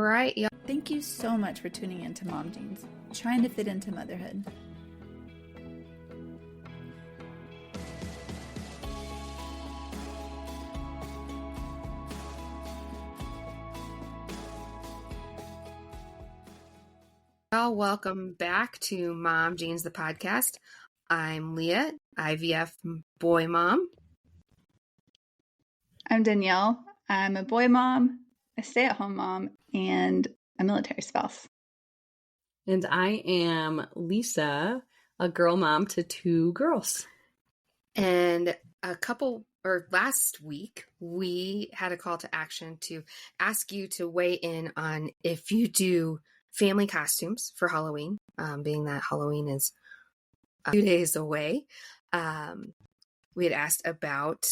right, y'all. Thank you so much for tuning in to Mom Jeans, trying to fit into motherhood. Y'all, welcome back to Mom Jeans, the podcast. I'm Leah, IVF boy mom. I'm Danielle. I'm a boy mom, a stay-at-home mom, and a military spouse. And I am Lisa, a girl mom to 2 girls. And last week, we had a call to action to ask you to weigh in on if you do family costumes for Halloween, being that Halloween is 2 days away. We had asked about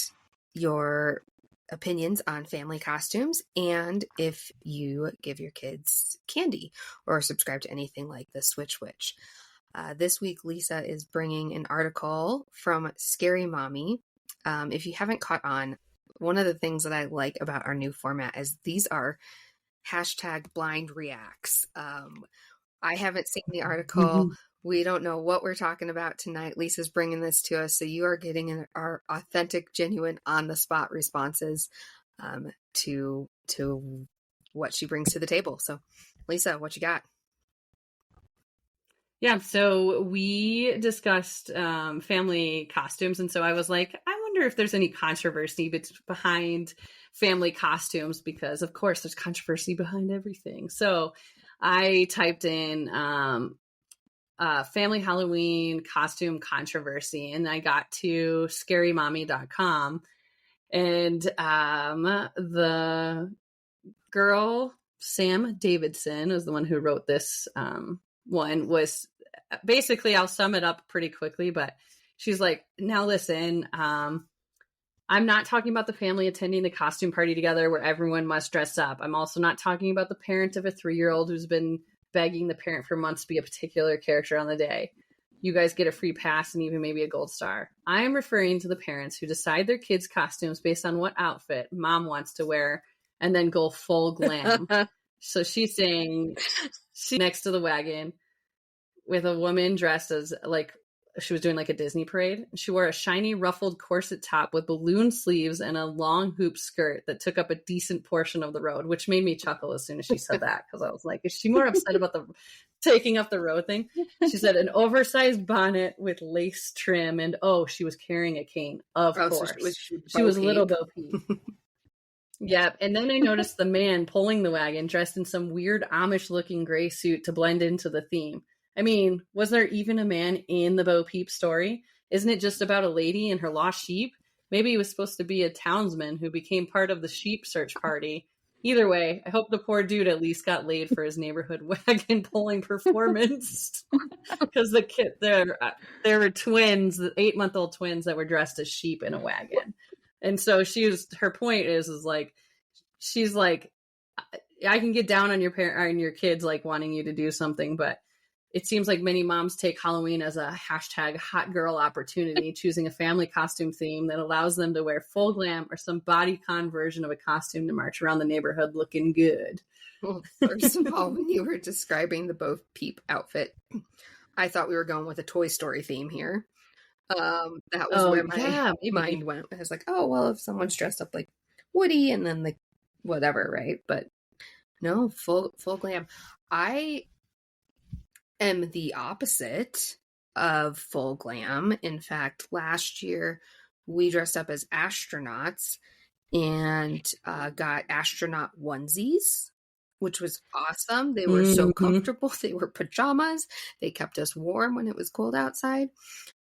your opinions on family costumes and if you give your kids candy or subscribe to anything like the Switch Witch. This week, Lisa is bringing an article from Scary Mommy. If you haven't caught on, one of the things that I like about our new format is these are #blind reacts. I haven't seen the article. Mm-hmm. We don't know what we're talking about tonight. Lisa's bringing this to us, so you are getting our authentic, genuine, on-the-spot responses to what she brings to the table. So, Lisa, what you got? Yeah, so we discussed family costumes, and so I was like, I wonder if there's any controversy behind family costumes, because, of course, there's controversy behind everything. So I typed in family Halloween costume controversy, and I got to scarymommy.com, and the girl, Sam Davidson, was the one who wrote this one. Was basically, I'll sum it up pretty quickly, but she's like, now listen, I'm not talking about the family attending the costume party together where everyone must dress up. I'm also not talking about the parent of a 3-year-old who's been begging the parent for months to be a particular character on the day. You guys get a free pass and even maybe a gold star. I am referring to the parents who decide their kids' costumes based on what outfit mom wants to wear and then go full glam. So she's saying she's next to the wagon with a woman dressed as like she was doing like a Disney parade. She wore a shiny ruffled corset top with balloon sleeves and a long hoop skirt that took up a decent portion of the road, which made me chuckle as soon as she said that, because I was like, is she more upset about the taking up the road thing? She said an oversized bonnet with lace trim, and she was carrying a cane. Of course. So she was little Bo Peep. Yep. And then I noticed the man pulling the wagon dressed in some weird Amish looking gray suit to blend into the theme. I mean, was there even a man in the Bo Peep story? Isn't it just about a lady and her lost sheep? Maybe he was supposed to be a townsman who became part of the sheep search party. Either way, I hope the poor dude at least got laid for his neighborhood wagon pulling performance. Because there were twins, the 8-month-old twins that were dressed as sheep in a wagon. And so her point is like, she's like, I can get down on your your kids like wanting you to do something, but it seems like many moms take Halloween as a #hot girl opportunity, choosing a family costume theme that allows them to wear full glam or some bodycon version of a costume to march around the neighborhood looking good. Well, first of all, when you were describing the Bo Peep outfit, I thought we were going with a Toy Story theme here. That was where my mind went. I was like, oh, well, if someone's dressed up like Woody and then like whatever, right? But no, full glam. I am the opposite of full glam. In fact, last year we dressed up as astronauts and got astronaut onesies, which was awesome. They were so comfortable. They were pajamas. They kept us warm when it was cold outside.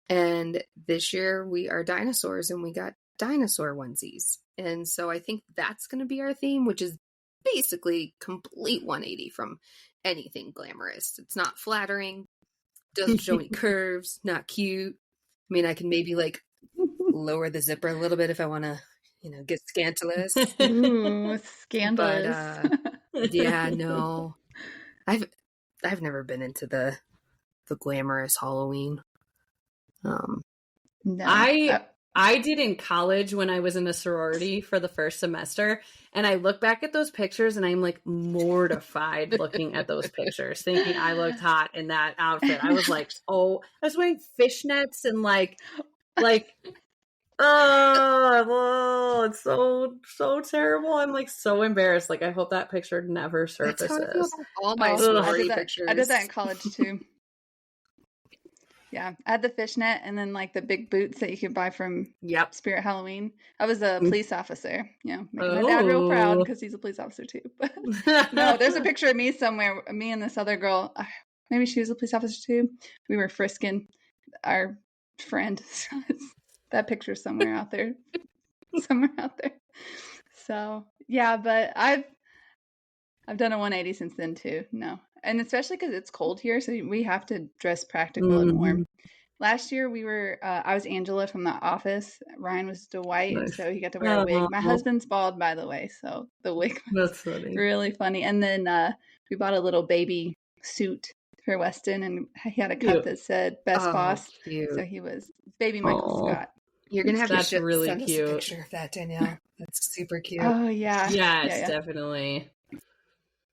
And this year we are dinosaurs and we got dinosaur onesies. And so I think that's going to be our theme, which is basically complete 180 from anything glamorous. It's not flattering, doesn't show any curves, not cute. I mean, I can maybe like lower the zipper a little bit if I want to, get scandalous. Ooh, scandalous. But yeah, no. I've never been into the glamorous Halloween. No. I did in college when I was in a sorority for the first semester. And I look back at those pictures and I'm like mortified looking at those pictures, thinking I looked hot in that outfit. I was like, oh, I was wearing fishnets and like, oh, it's so terrible. I'm like so embarrassed. Like I hope that picture never surfaces. That's how I feel about all my sorority pictures. I did that in college too. Yeah, I had the fishnet and then like the big boots that you could buy from Spirit Halloween. I was a police officer. Yeah, making my dad real proud because he's a police officer too. But no, there's a picture of me somewhere. Me and this other girl. Maybe she was a police officer too. We were frisking our friend. That picture's somewhere out there. So yeah, but I've done a 180 since then too. No. And especially because it's cold here, so we have to dress practical and warm. Last year we were, I was Angela from The Office. Ryan was Dwight, so he got to wear a wig. My husband's bald, by the way, so the wig was really funny. And then we bought a little baby suit for Weston, and he had a cup that said "Best Boss." Cute. So he was baby Michael Scott. You're gonna have to really send cute. Us a picture of that, Danielle. That's super cute. Oh yeah, yes, definitely.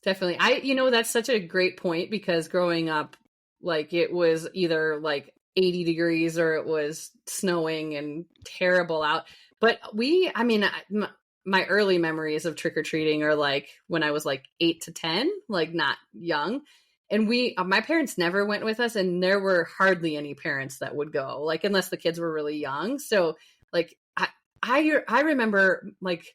That's such a great point because growing up, like it was either like 80 degrees or it was snowing and terrible out. But my early memories of trick-or-treating are like when I was like 8 to 10, like not young. And my parents never went with us, and there were hardly any parents that would go, like unless the kids were really young. So like I remember like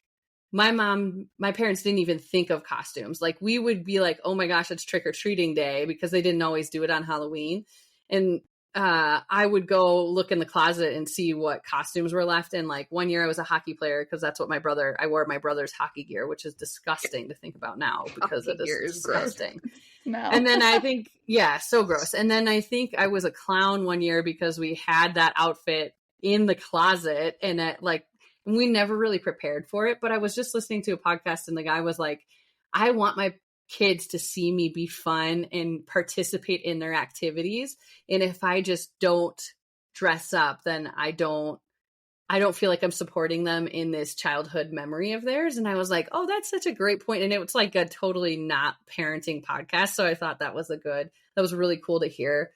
my parents didn't even think of costumes. Like we would be like, oh my gosh, it's trick-or-treating day, because they didn't always do it on Halloween. And I would go look in the closet and see what costumes were left. And like one year I was a hockey player because that's what I wore my brother's hockey gear, which is disgusting to think about now because it is disgusting. No. And then I think, so gross. And then I think I was a clown one year because we had that outfit in the closet, and we never really prepared for it. But I was just listening to a podcast and the guy was like, I want my kids to see me be fun and participate in their activities. And if I just don't dress up, then I don't feel like I'm supporting them in this childhood memory of theirs. And I was like, oh, that's such a great point. And it was like a totally not parenting podcast. So I thought that was really cool to hear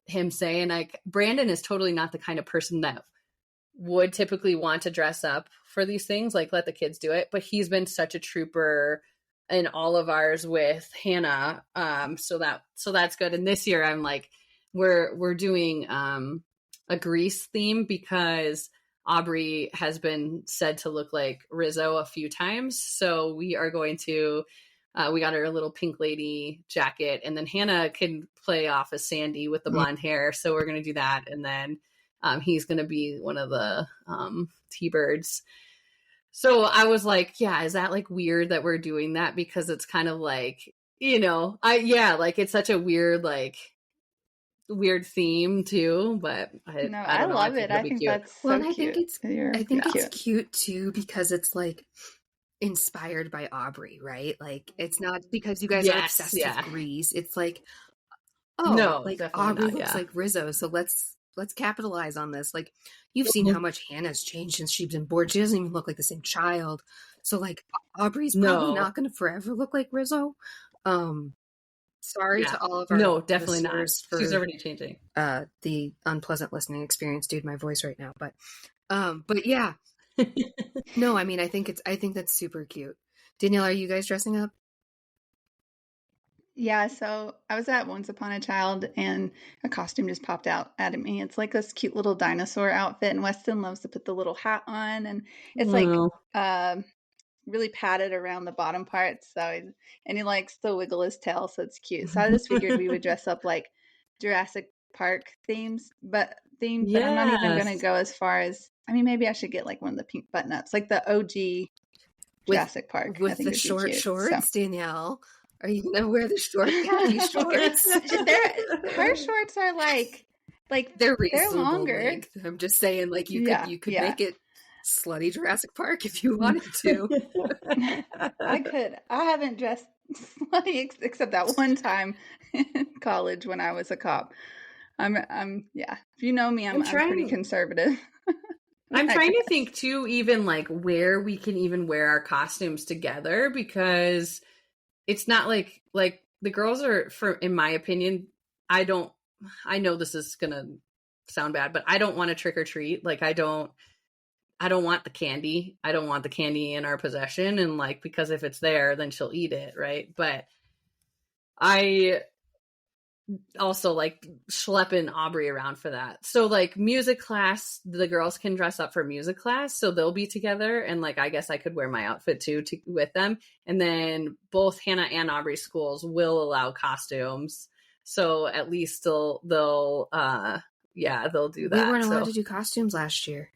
him say. And like Brandon is totally not the kind of person that would typically want to dress up for these things, like let the kids do it. But he's been such a trooper in all of ours with Hannah. So that's good. And this year I'm like, we're doing a Grease theme because Aubrey has been said to look like Rizzo a few times. So we are going to, we got her a little pink lady jacket, and then Hannah can play off as Sandy with the blonde hair. So we're going to do that. And then he's going to be one of the T-Birds. So I was like, yeah, is that like weird that we're doing that? Because it's kind of like, like it's such a weird theme too, but I love it. I think that's so cute. I think it's cute too because it's like inspired by Aubrey, right? Like it's not because you guys are obsessed with Grease. It's like, Aubrey looks like Rizzo, so let's capitalize on this. Like you've seen how much Hannah's changed since she's been born. She doesn't even look like the same child. So like Aubrey's probably not going to forever look like Rizzo. Sorry to all of our definitely not. She's already changing. The unpleasant listening experience due to my voice right now, but yeah. No, I mean I think that's super cute. Danielle, are you guys dressing up? Yeah, so I was at Once Upon a Child and a costume just popped out at me. It's like this cute little dinosaur outfit, and Weston loves to put the little hat on, and it's like really padded around the bottom part. And he likes to wiggle his tail, so it's cute. So I just figured we would dress up like Jurassic Park but I'm not even going to go as far as, I mean, maybe I should get like one of the pink button-ups, like the OG Jurassic Park. With the short shorts, Danielle. Are you going to wear the short khaki shorts? Her shorts are like they're longer. Length. I'm just saying, like you could make it slutty Jurassic Park if you wanted to. I could. I haven't dressed slutty except that one time in college when I was a cop. I'm If you know me, I'm pretty conservative. I'm trying to think too, even like where we can even wear our costumes together, because it's not like the girls are, in my opinion, I know this is gonna sound bad, but I don't want to trick or treat. Like I don't want the candy. I don't want the candy in our possession. And like, because if it's there, then she'll eat it. Right. But I also like schlepping Aubrey around for that. So like music class, the girls can dress up for music class. So they'll be together. And like, I guess I could wear my outfit too, with them. And then both Hannah and Aubrey schools will allow costumes. So at least they'll do that. We weren't allowed to do costumes last year.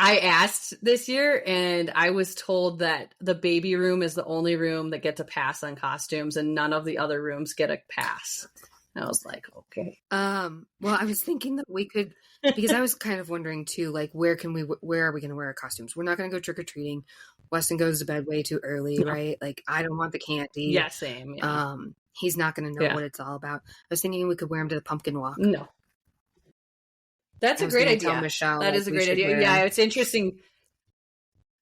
I asked this year and I was told that the baby room is the only room that gets a pass on costumes and none of the other rooms get a pass. And I was like, okay. Well, I was thinking that we could, because I was kind of wondering too, like, where are we going to wear our costums? We're not going to go trick-or-treating. Weston goes to bed way too early, right? Like, I don't want the candy. Yeah, same. Yeah. He's not going to know what it's all about. I was thinking we could wear him to the pumpkin walk. No. That's a great idea. Michelle, that is a great idea. Yeah, it's interesting.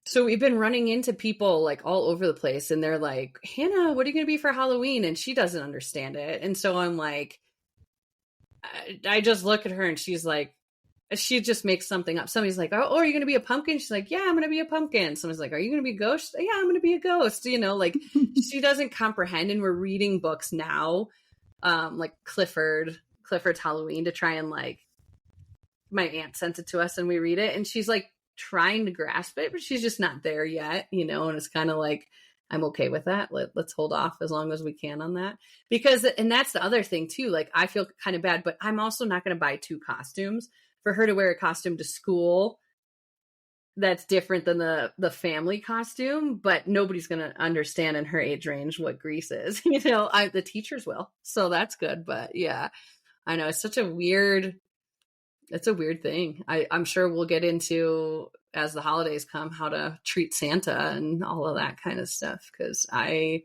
So we've been running into people like all over the place and they're like, Hannah, what are you going to be for Halloween? And she doesn't understand it. And so I'm like, I just look at her and she's like, she just makes something up. Somebody's like, oh, are you going to be a pumpkin? She's like, yeah, I'm going to be a pumpkin. Someone's like, are you going to be a ghost? Yeah, I'm going to be a ghost. You know, like she doesn't comprehend. And we're reading books now, like Clifford's Halloween, to try and like, my aunt sent it to us and we read it and she's like trying to grasp it, but she's just not there yet, you know? And it's kind of like, I'm okay with that. Let's hold off as long as we can on that, because, and that's the other thing too. Like I feel kind of bad, but I'm also not going to buy 2 costumes for her to wear a costume to school. That's different than the family costume, but nobody's going to understand in her age range what Grease is, you know, the teachers will. So that's good. But yeah, I know it's such a weird thing. I'm sure we'll get into, as the holidays come, how to treat Santa and all of that kind of stuff. Cause I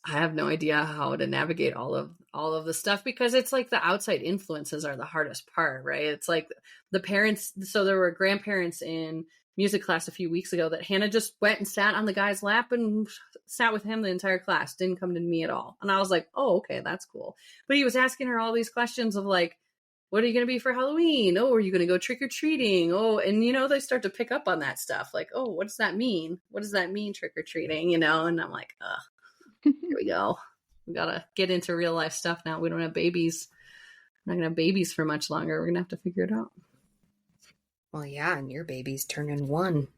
have no idea how to navigate all of the stuff, because it's like the outside influences are the hardest part, right? It's like the parents. So there were grandparents in music class a few weeks ago that Hannah just went and sat on the guy's lap and sat with him the entire class, didn't come to me at all. And I was like, oh, okay, that's cool. But he was asking her all these questions of like, what are you going to be for Halloween? Oh, are you going to go trick-or-treating? Oh, and, you know, they start to pick up on that stuff. Like, oh, what does that mean? What does that mean, trick-or-treating? You know, and I'm like, here we go. We got to get into real life stuff now. We don't have babies. We're not going to have babies for much longer. We're going to have to figure it out. Well, yeah, and your baby's turning 1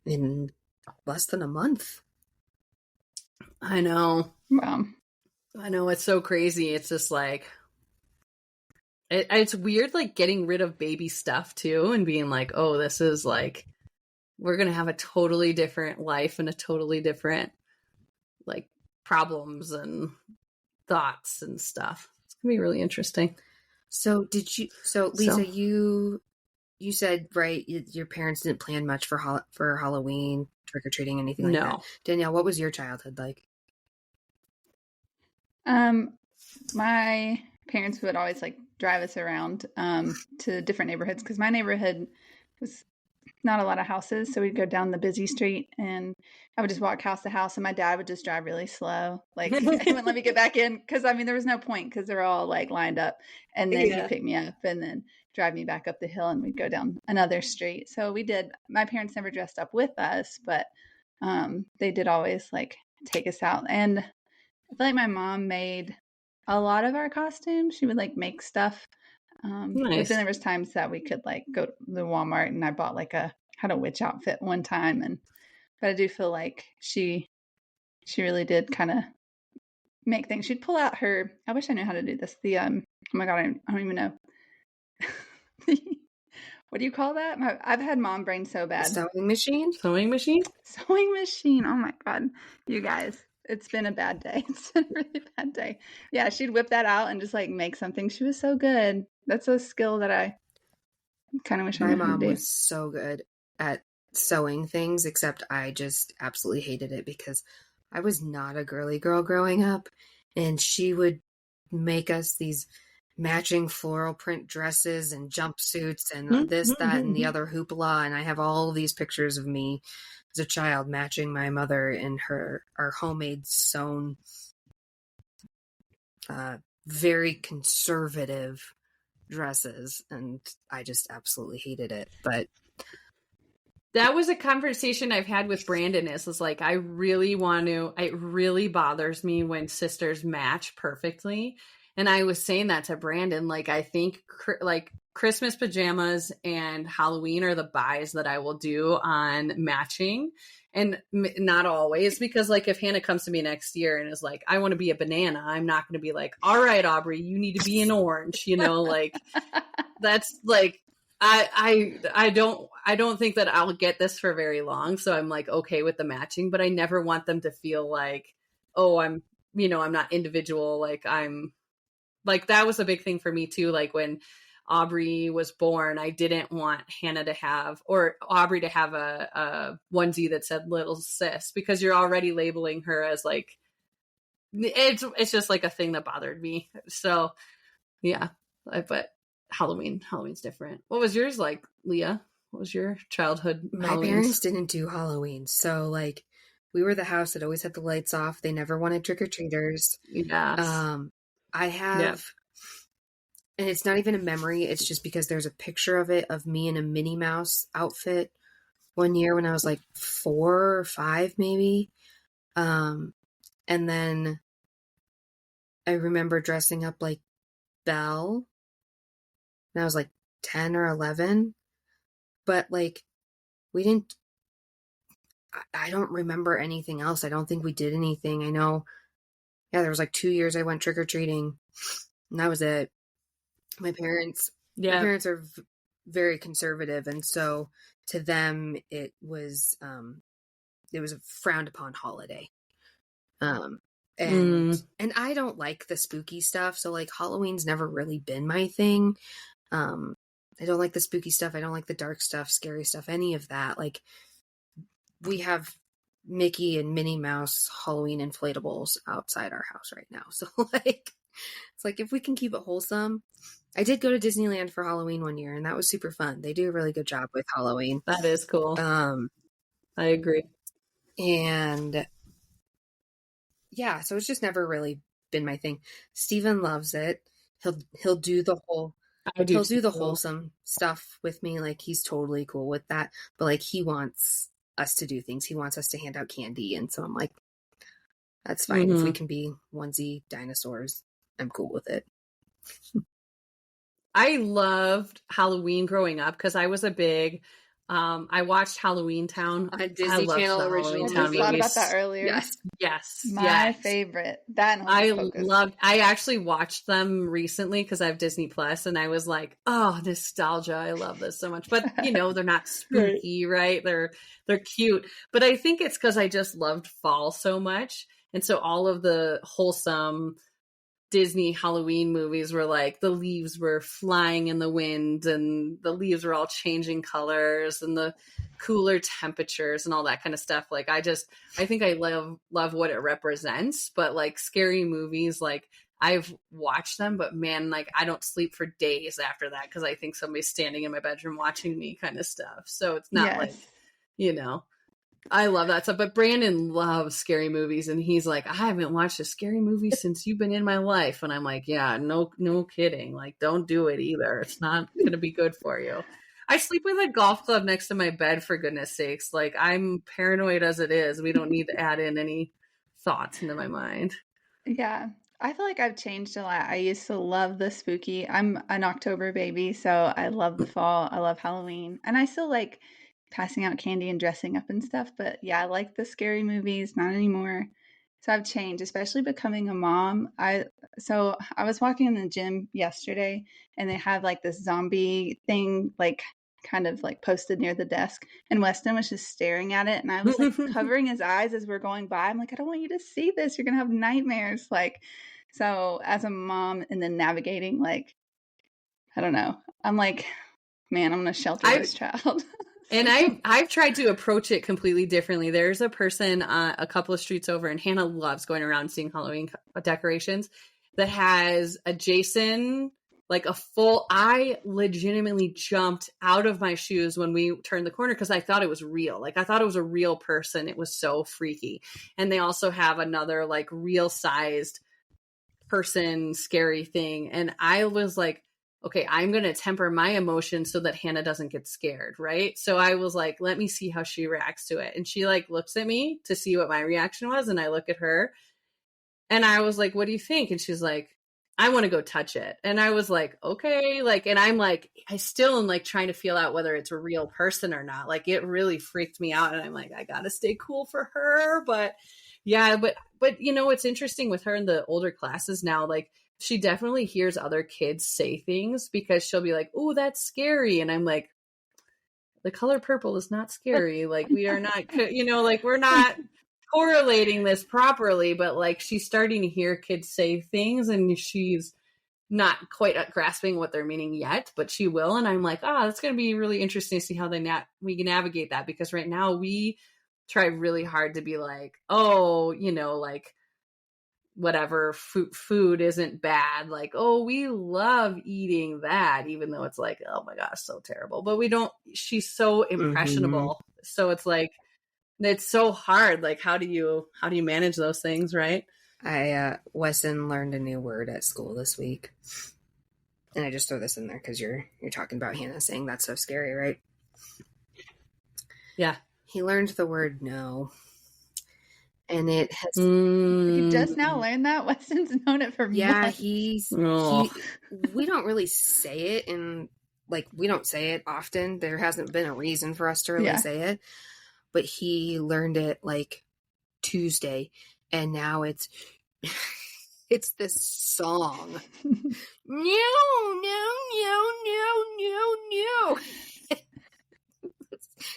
in less than a month. I know. Wow. I know. It's so crazy. It's just like, it's weird, like getting rid of baby stuff too, and being like, oh, this is like, we're going to have a totally different life and a totally different like problems and thoughts and stuff. It's going to be really interesting. So Lisa, you said, right, your parents didn't plan much for Halloween, trick-or-treating, anything like that. Danielle, what was your childhood like? My parents would always like drive us around to different neighborhoods, because my neighborhood was not a lot of houses. So we'd go down the busy street and I would just walk house to house, and my dad would just drive really slow. Like he wouldn't let me get back in, because I mean, there was no point, because they're all like lined up, and then he'd pick me up and then drive me back up the hill, and we'd go down another street. So my parents never dressed up with us, but they did always like take us out. And I feel like my mom made a lot of our costumes. She would like make stuff. Nice. But then there was times that we could like go to the Walmart, and I bought like had a witch outfit one time. But I do feel like she really did kind of make things. She'd pull out her, I wish I knew how to do this. Oh my God, I don't even know. What do you call that? I've had mom brain so bad. Sewing machine? Sewing machine? Sewing machine. Oh my God. You guys, it's been a bad day. It's been a really bad day. Yeah, she'd whip that out and just like make something. She was so good. That's a skill that I kind of wish I knew how to do. My mom was so good at sewing things, except I just absolutely hated it because I was not a girly girl growing up. And she would make us these matching floral print dresses and jumpsuits and this, that, and the other hoopla. And I have all these pictures of me as a child matching my mother in our homemade sewn, very conservative dresses. And I just absolutely hated it. But that was a conversation I've had with Brandon is like, it really bothers me when sisters match perfectly. And I was saying that to Brandon, like, I think like Christmas pajamas and Halloween are the buys that I will do on matching, and not always, because like if Hannah comes to me next year and is like, I want to be a banana, I'm not going to be like, all right, Aubrey, you need to be an orange, like that's like, I don't think that I'll get this for very long. So I'm like, okay with the matching, but I never want them to feel like, oh, I'm not individual. Like like that was a big thing for me too. Like when Aubrey was born, I didn't want Hannah to have, or Aubrey to have a onesie that said little sis, because you're already labeling her as like, it's just like a thing that bothered me. So yeah, but Halloween's different. What was yours like, Leah? What was your childhood? My parents didn't do Halloween. So like we were the house that always had the lights off. They never wanted trick-or-treaters. Yes. I have, and it's not even a memory. It's just because there's a picture of it of me in a Minnie Mouse outfit one year when I was like 4 or 5, maybe. And then I remember dressing up like Belle when I was like 10 or 11. But like, I don't remember anything else. I don't think we did anything. I know, there was like 2 years I went trick-or-treating, and that was it. My parents are very conservative, and so to them it was a frowned upon holiday. And I don't like the spooky stuff, so like Halloween's never really been my thing. I don't like the spooky stuff. I don't like the dark stuff, scary stuff, any of that. Like, we have Mickey and Minnie Mouse Halloween inflatables outside our house right now. So like, it's like, if we can keep it wholesome. I did go to Disneyland for Halloween one year, and that was super fun. They do a really good job with Halloween. That is cool. I agree. And yeah, so it's just never really been my thing. Steven loves it. He'll do the whole he'll do the wholesome stuff with me. Like, he's totally cool with that. But like, he wants us to do things. He wants us to hand out candy. And so I'm like, that's fine. If we can be onesie dinosaurs, I'm cool with it. I loved Halloween growing up because I was a big, I watched Halloween Town on Disney Channel original. I thought about that earlier. Yes. My favorite. That I actually watched them recently because I have Disney Plus, and I was like, oh, nostalgia. I love this so much. But they're not spooky, right? They're cute. But I think it's because I just loved fall so much. And so all of the wholesome Disney Halloween movies were like, the leaves were flying in the wind and the leaves were all changing colors and the cooler temperatures and all that kind of stuff. Like, I think I love what it represents. But like, scary movies, like, I've watched them, but man, like, I don't sleep for days after that because I think somebody's standing in my bedroom watching me, kind of stuff. So it's not like, I love that stuff. But Brandon loves scary movies, and he's like, I haven't watched a scary movie since you've been in my life. And I'm like, yeah, no kidding. Like, don't do it either. It's not going to be good for you. I sleep with a golf club next to my bed, for goodness sakes. Like, I'm paranoid as it is. We don't need to add in any thoughts into my mind. Yeah. I feel like I've changed a lot. I used to love the spooky. I'm an October baby, so I love the fall. I love Halloween. And I still like passing out candy and dressing up and stuff. But yeah, I like the scary movies, not anymore. So I've changed, especially becoming a mom. So I was walking in the gym yesterday, and they had like this zombie thing, like kind of like posted near the desk, and Weston was just staring at it, and I was like covering his eyes as we're going by. I'm like, I don't want you to see this. You're gonna have nightmares. Like, so as a mom and then navigating, like, I don't know. I'm like, man, I'm gonna shelter this child. And I've tried to approach it completely differently. There's a person a couple of streets over, and Hannah loves going around seeing Halloween decorations, that has a Jason like I legitimately jumped out of my shoes when we turned the corner because I thought it was real. Like I thought it was a real person. It was so freaky. And they also have another like real sized person scary thing. And I was like, okay, I'm going to temper my emotions so that Hannah doesn't get scared. Right. So I was like, let me see how she reacts to it. And she like looks at me to see what my reaction was. And I look at her and I was like, what do you think? And she's like, I want to go touch it. And I was like, okay. Like, and I'm like, I still am like trying to feel out whether it's a real person or not. Like it really freaked me out. And I'm like, I got to stay cool for her. But yeah, but you know, what's interesting with her in the older classes now, like she definitely hears other kids say things because she'll be like, oh, that's scary. And I'm like, the color purple is not scary. Like we are not, you know, like we're not correlating this properly, but like she's starting to hear kids say things and she's not quite grasping what they're meaning yet, but she will. And I'm like, that's going to be really interesting to see how we can navigate that, because right now we try really hard to be like, oh, you know, like whatever, food isn't bad. Like, oh, we love eating that, even though it's like, oh my gosh, so terrible. But we don't, she's so impressionable. Mm-hmm. So it's like, it's so hard. Like, how do you manage those things, right? Wesson learned a new word at school this week. And I just throw this in there because you're talking about Hannah saying that's so scary, right? Yeah. He learned the word no. And it has... He just now learned that? Weston's known it for months. We don't really say it, and like, we don't say it often. There hasn't been a reason for us to really say it. But he learned it like Tuesday, and now it's this song. No.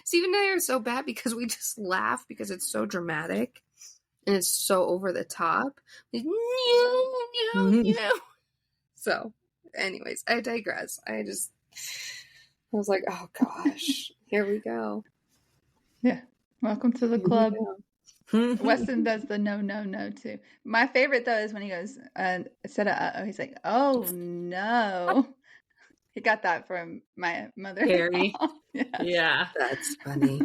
Steve and I are so bad because we just laugh because it's so dramatic and it's so over the top. No. So, anyways, I digress. I was like, oh gosh, here we go. Yeah. Welcome to the club. Weston does the no too. My favorite though is when he goes, instead of he's like, oh no. He got that from my mother. Harry. Yeah. That's funny.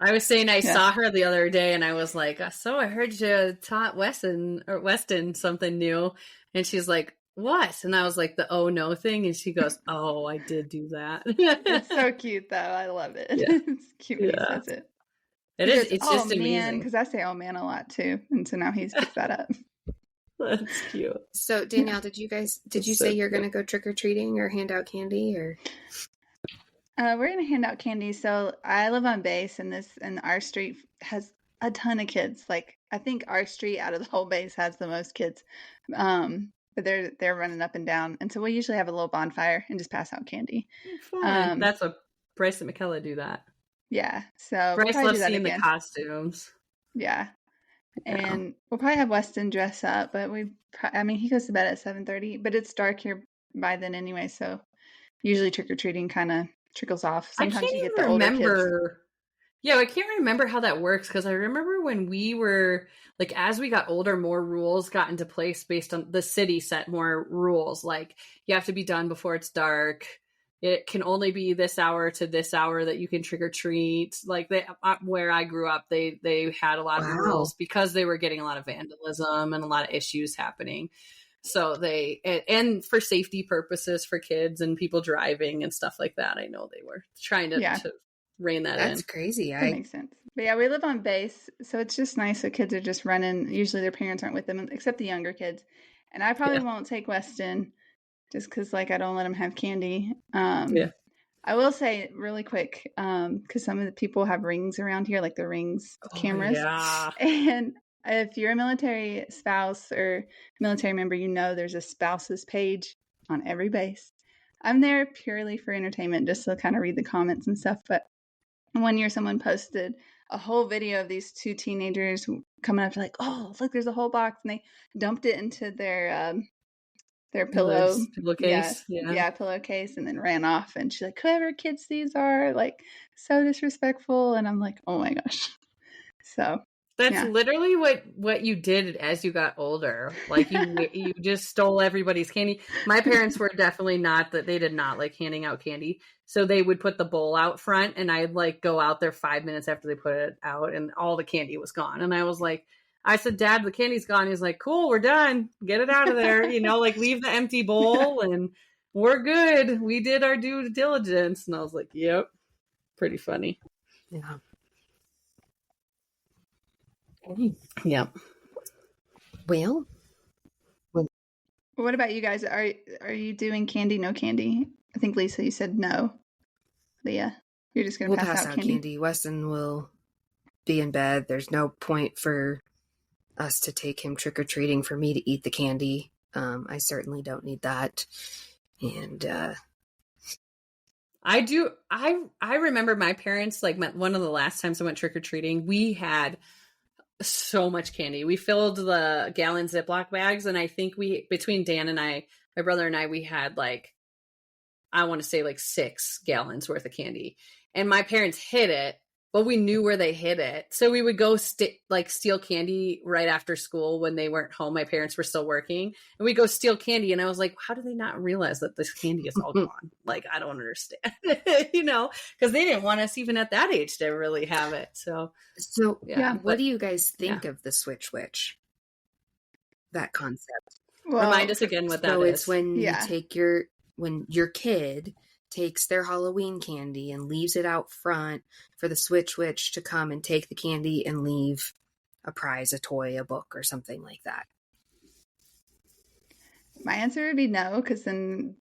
I was saying I saw her the other day and I was like, so I heard you taught Weston something new. And she's like, what? And I was like, the oh no thing. And she goes, oh, I did do that. It's so cute though. I love it. Yeah. It's cute when he says it. It's just amazing. Because I say oh man a lot too. And so now he's picked that up. That's cute. So Danielle, did you say you're going to go trick-or-treating or hand out candy, or? We're going to hand out candy. So I live on base, and our street has a ton of kids. Like, I think our street out of the whole base has the most kids. But they're running up and down. And so we usually have a little bonfire and just pass out candy. That's what Bryce and Michaela do that. Yeah. So Bryce loves seeing the costumes. Yeah. And we'll probably have Weston dress up, but he goes to bed at 7:30, but it's dark here by then anyway. So usually trick-or-treating kind of trickles off. Sometimes you get the older kids. Yeah, I can't remember how that works, because I remember when we were, like, as we got older, more rules got into place based on the city set more rules. Like, you have to be done before it's dark. It can only be this hour to this hour that you can trick or treat. Like where I grew up, they had a lot of rules because they were getting a lot of vandalism and a lot of issues happening. So and for safety purposes for kids and people driving and stuff like that. I know they were trying to rein that in. That's crazy. That makes sense. But yeah, we live on base, so it's just nice. So kids are just running. Usually their parents aren't with them, except the younger kids. And I probably won't take Weston, just because, like, I don't let them have candy. I will say really quick, because some of the people have rings around here, like the rings cameras. Yeah. And if you're a military spouse or military member, you know there's a spouses page on every base. I'm there purely for entertainment, just to kind of read the comments and stuff. But one year someone posted a whole video of these two teenagers coming up to, like, oh, look, there's a whole box. And they dumped it into their pillowcase. Pillowcase, and then ran off. And she's like, whoever kids these are, like, so disrespectful. And I'm like, oh my gosh. So That's literally what you did as you got older. Like you just stole everybody's candy. My parents were definitely not that. They did not like handing out candy. So they would put the bowl out front and I'd like go out there 5 minutes after they put it out and all the candy was gone. And I said, Dad, the candy's gone. He's like, cool, we're done. Get it out of there. Like leave the empty bowl and we're good. We did our due diligence. And I was like, yep. Pretty funny. Yeah. Yep. Well, what about you guys? Are you doing candy, no candy? I think Lisa, you said no. Leah, you're just going to pass out candy. Weston will be in bed. There's no point for us to take him trick-or-treating for me to eat the candy. I certainly don't need that. And I do. I remember my parents, like one of the last times I went trick-or-treating, we had so much candy. We filled the gallon Ziploc bags. And I think between Dan and I, my brother and I, we had I want to say 6 gallons worth of candy. And my parents hid it, but we knew where they hid it. So we would go steal candy right after school when they weren't home. My parents were still working and we'd go steal candy. And I was like, how do they not realize that this candy is all gone? I don't understand, because they didn't want us even at that age to really have it. So yeah. What do you guys think of the Switch Witch? That concept. Well, remind us again what that is. It's when you take when your kid takes their Halloween candy and leaves it out front for the Switch Witch to come and take the candy and leave a prize, a toy, a book, or something like that. My answer would be no, because then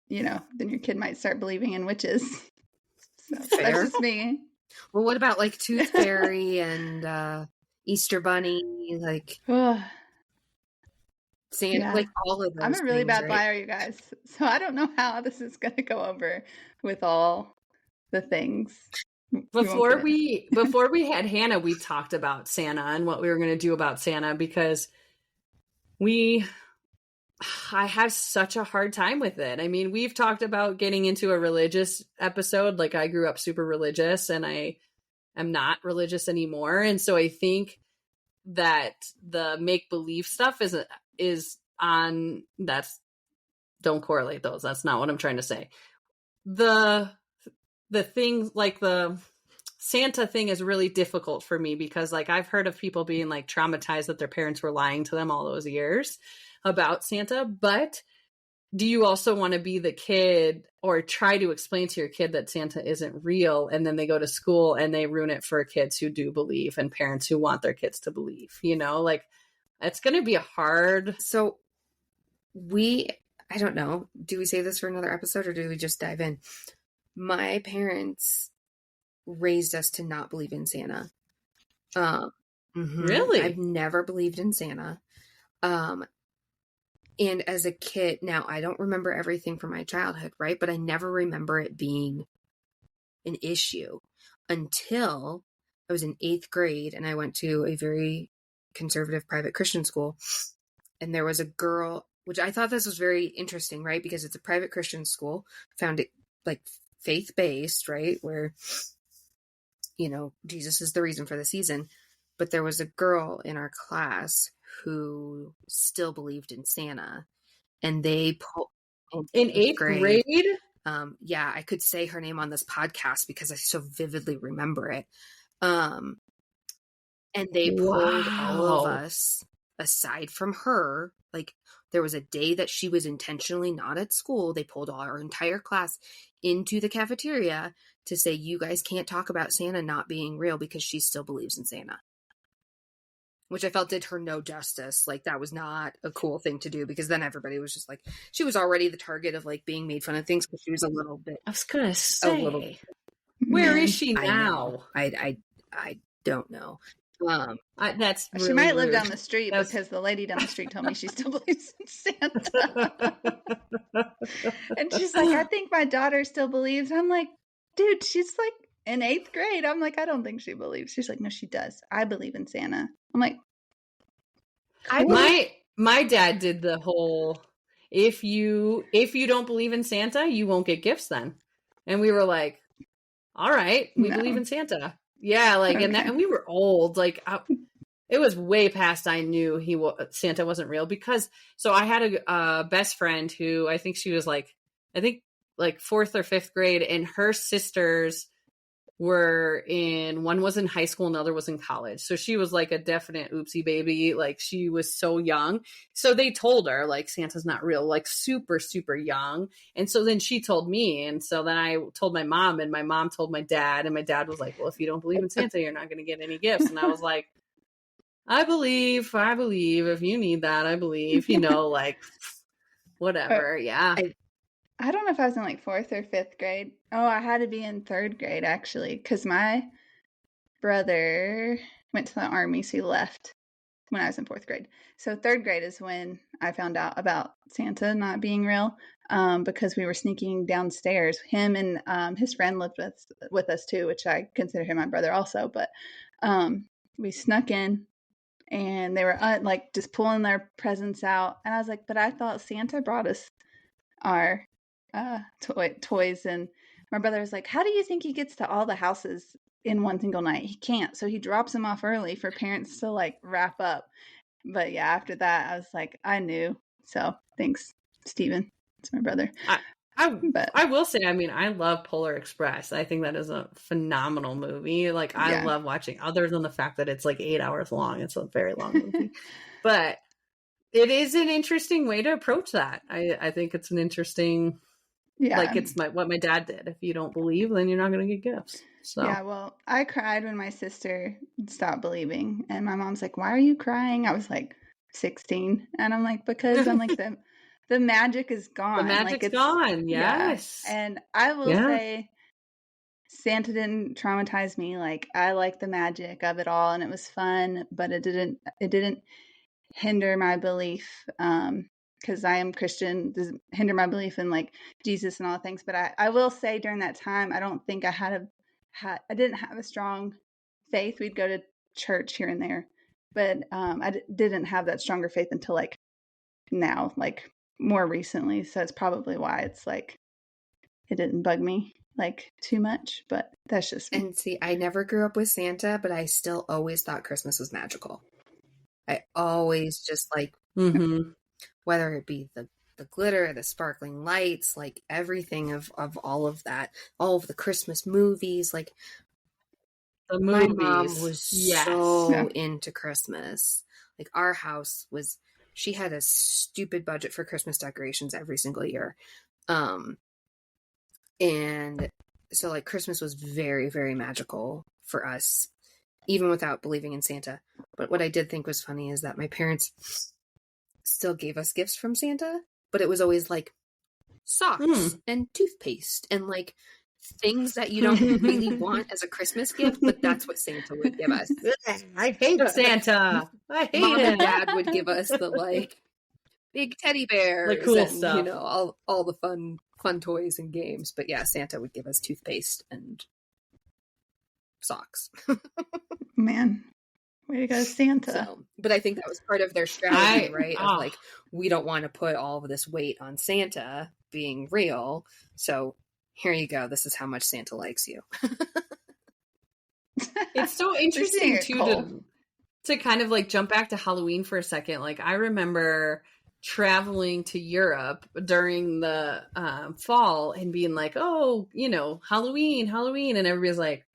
your kid might start believing in witches. So fair. That's just me. Well, what about Tooth Fairy and Easter Bunny? Santa, all of those. I'm a really bad buyer, you guys. So I don't know how this is going to go over with all the things. Before we had Hannah, we talked about Santa and what we were going to do about Santa because I have such a hard time with it. I mean, we've talked about getting into a religious episode. I grew up super religious and I am not religious anymore. And so I think that the make-believe stuff is on don't correlate those. That's not what I'm trying to say. The things the Santa thing is really difficult for me because I've heard of people being traumatized that their parents were lying to them all those years about Santa. But do you also want to be the kid or try to explain to your kid that Santa isn't real? And then they go to school and they ruin it for kids who do believe and parents who want their kids to believe, it's going to be hard. So I don't know. Do we save this for another episode or do we just dive in? My parents raised us to not believe in Santa. Really? I've never believed in Santa. And as a kid, now I don't remember everything from my childhood, right? But I never remember it being an issue until I was in 8th grade and I went to a very conservative private Christian school. And there was a girl, which I thought this was very interesting, right? Because it's a private Christian school, found it faith-based, right? Where, Jesus is the reason for the season. But there was a girl in our class who still believed in Santa, and they in 8th grade. Yeah, I could say her name on this podcast because I so vividly remember it. And they pulled all of us aside from her. There was a day that she was intentionally not at school. They pulled our entire class into the cafeteria to say, you guys can't talk about Santa not being real because she still believes in Santa. Which I felt did her no justice. That was not a cool thing to do because then everybody was just she was already the target of being made fun of things because she was a little bit. I was going to say, where is she now? I don't know. That's really she might live rude. down the street because the lady down the street told me she still believes in Santa. And she's like, I think my daughter still believes. I'm like, dude, she's in 8th grade. I'm like, I don't think she believes. She's like, no, she does. I believe in Santa. I'm like, my dad did the whole, if you don't believe in Santa, you won't get gifts then. And we were like, all right, we believe in Santa. Yeah, like, and we were old. Like, it was way past I knew Santa wasn't real, because so I had a best friend who I think she was like 4th or 5th grade, and her sisters one was in high school, another was in college. So she was like a definite oopsie baby. Like, she was so young. So they told her like Santa's not real, like super, super young. And so then she told me. And so then I told my mom, and my mom told my dad, and my dad was like, well, if you don't believe in Santa, you're not going to get any gifts. And I was like, I believe if you need that, I believe, like whatever. Yeah. I don't know if I was in like 4th or 5th grade. Oh, I had to be in 3rd grade actually, because my brother went to the army, so he left when I was in 4th grade. So 3rd grade is when I found out about Santa not being real, because we were sneaking downstairs. Him and his friend lived with us too, which I consider him my brother also. But we snuck in, and they were like just pulling their presents out, and I was like, but I thought Santa brought us our toys. And my brother was like, how do you think he gets to all the houses in one single night? He can't, so he drops them off early for parents to like wrap up. But yeah, after that I was like, I knew. So thanks, Steven. It's my brother. I will say, I mean, I love Polar Express. I think that is a phenomenal movie. Like, I love watching, other than the fact that it's like 8 hours long. It's a very long movie. But it is an interesting way to approach that. I think it's an interesting, like, it's what my dad did. If you don't believe, then you're not going to get gifts. So yeah, well, I cried when my sister stopped believing, and my mom's like, why are you crying? I was like 16, and I'm like, because I'm like, the magic is gone. The magic's gone. Yes. Yeah. And I will say, Santa didn't traumatize me. Like, I like the magic of it all, and it was fun, but it didn't hinder my belief, because I am Christian. Doesn't hinder my belief in like Jesus and all things. But I will say, during that time, I don't think I didn't have a strong faith. We'd go to church here and there, but I didn't have that stronger faith until like now, like more recently. So it's probably why it's like it didn't bug me like too much. But that's just me. And see, I never grew up with Santa, but I still always thought Christmas was magical. I always just like, whether it be the glitter, the sparkling lights, like everything of all of that, all of the Christmas movies, like the movies. My mom was so into Christmas. Like, our house she had a stupid budget for Christmas decorations every single year. And so like Christmas was very, very magical for us, even without believing in Santa. But what I did think was funny is that my parents still gave us gifts from Santa, but it was always like socks and toothpaste and like things that you don't really want as a Christmas gift, but that's what Santa would give us. I hate Santa. I hate Mom it. and Dad would give us the like big teddy bears, the cool and, stuff, all the fun toys and games. But yeah, Santa would give us toothpaste and socks. Man, way to go, Santa. So, but I think that was part of their strategy, right? Of like, we don't want to put all of this weight on Santa being real. So here you go. This is how much Santa likes you. It's so interesting too to kind of like jump back to Halloween for a second. Like, I remember traveling to Europe during the fall and being like, oh, Halloween. And everybody's like,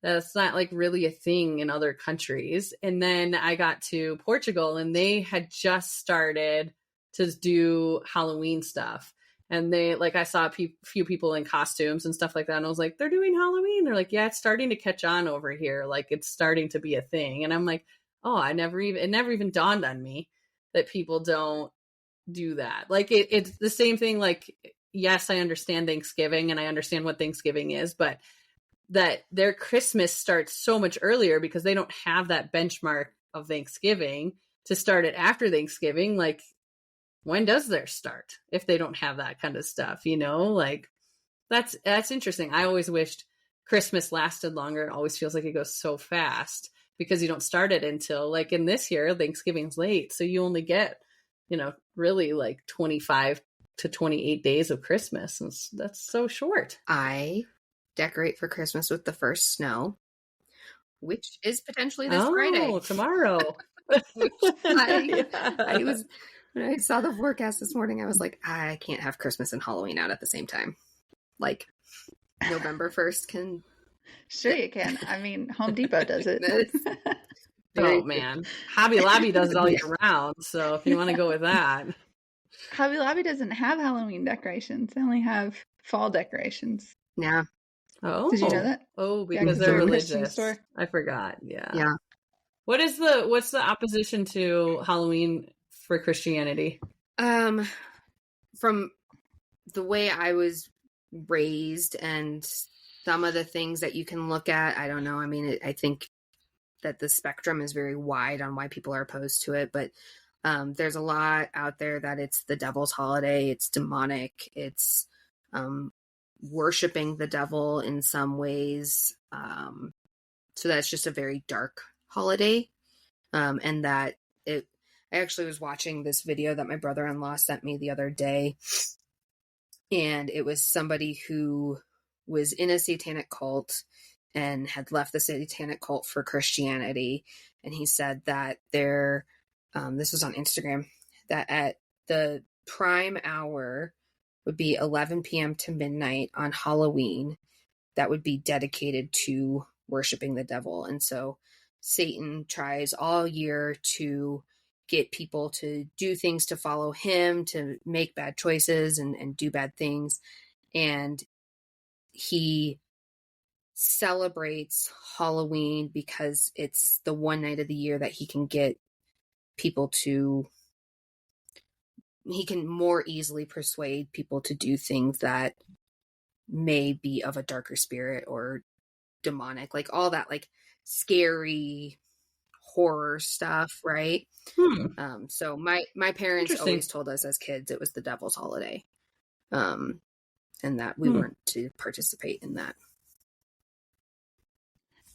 that's not like really a thing in other countries. And then I got to Portugal and they had just started to do Halloween stuff. And they, like, I saw a few people in costumes and stuff like that. And I was like, they're doing Halloween. They're like, yeah, it's starting to catch on over here. Like, it's starting to be a thing. And I'm like, oh, it never even dawned on me that people don't do that. Like, it's the same thing. Like, yes, I understand Thanksgiving and I understand what Thanksgiving is, but that their Christmas starts so much earlier because they don't have that benchmark of Thanksgiving to start it after Thanksgiving. Like, when does theirs start if they don't have that kind of stuff, like that's interesting. I always wished Christmas lasted longer. It always feels like it goes so fast because you don't start it until, like, in this year, Thanksgiving's late. So you only get, really like 25 to 28 days of Christmas. And that's so short. I decorate for Christmas with the first snow. which is potentially this Friday. Tomorrow. When I saw the forecast this morning, I was like, I can't have Christmas and Halloween out at the same time. Like, November 1st can... Sure you can. I mean, Home Depot does it. Oh, man. Hobby Lobby does it all year round, so if you want to go with that. Hobby Lobby doesn't have Halloween decorations. They only have fall decorations. Yeah. Oh. Did you know that? Oh, because they're religious. Store. I forgot. Yeah. Yeah. What's the opposition to Halloween for Christianity? From the way I was raised and some of the things that you can look at, I don't know. I mean, I think that the spectrum is very wide on why people are opposed to it, but there's a lot out there that it's the devil's holiday, it's demonic, it's worshiping the devil in some ways. So that's just a very dark holiday. And that I actually was watching this video that my brother-in-law sent me the other day, and it was somebody who was in a satanic cult and had left the satanic cult for Christianity. And he said that this was on Instagram, that at the prime hour would be 11 p.m. to midnight on Halloween that would be dedicated to worshiping the devil. And so Satan tries all year to get people to do things to follow him, to make bad choices and do bad things. And he celebrates Halloween because it's the one night of the year that he can get people he can more easily persuade people to do things that may be of a darker spirit or demonic, like all that, like scary horror stuff, right? So my parents always told us as kids it was the devil's holiday, and that we weren't to participate in that.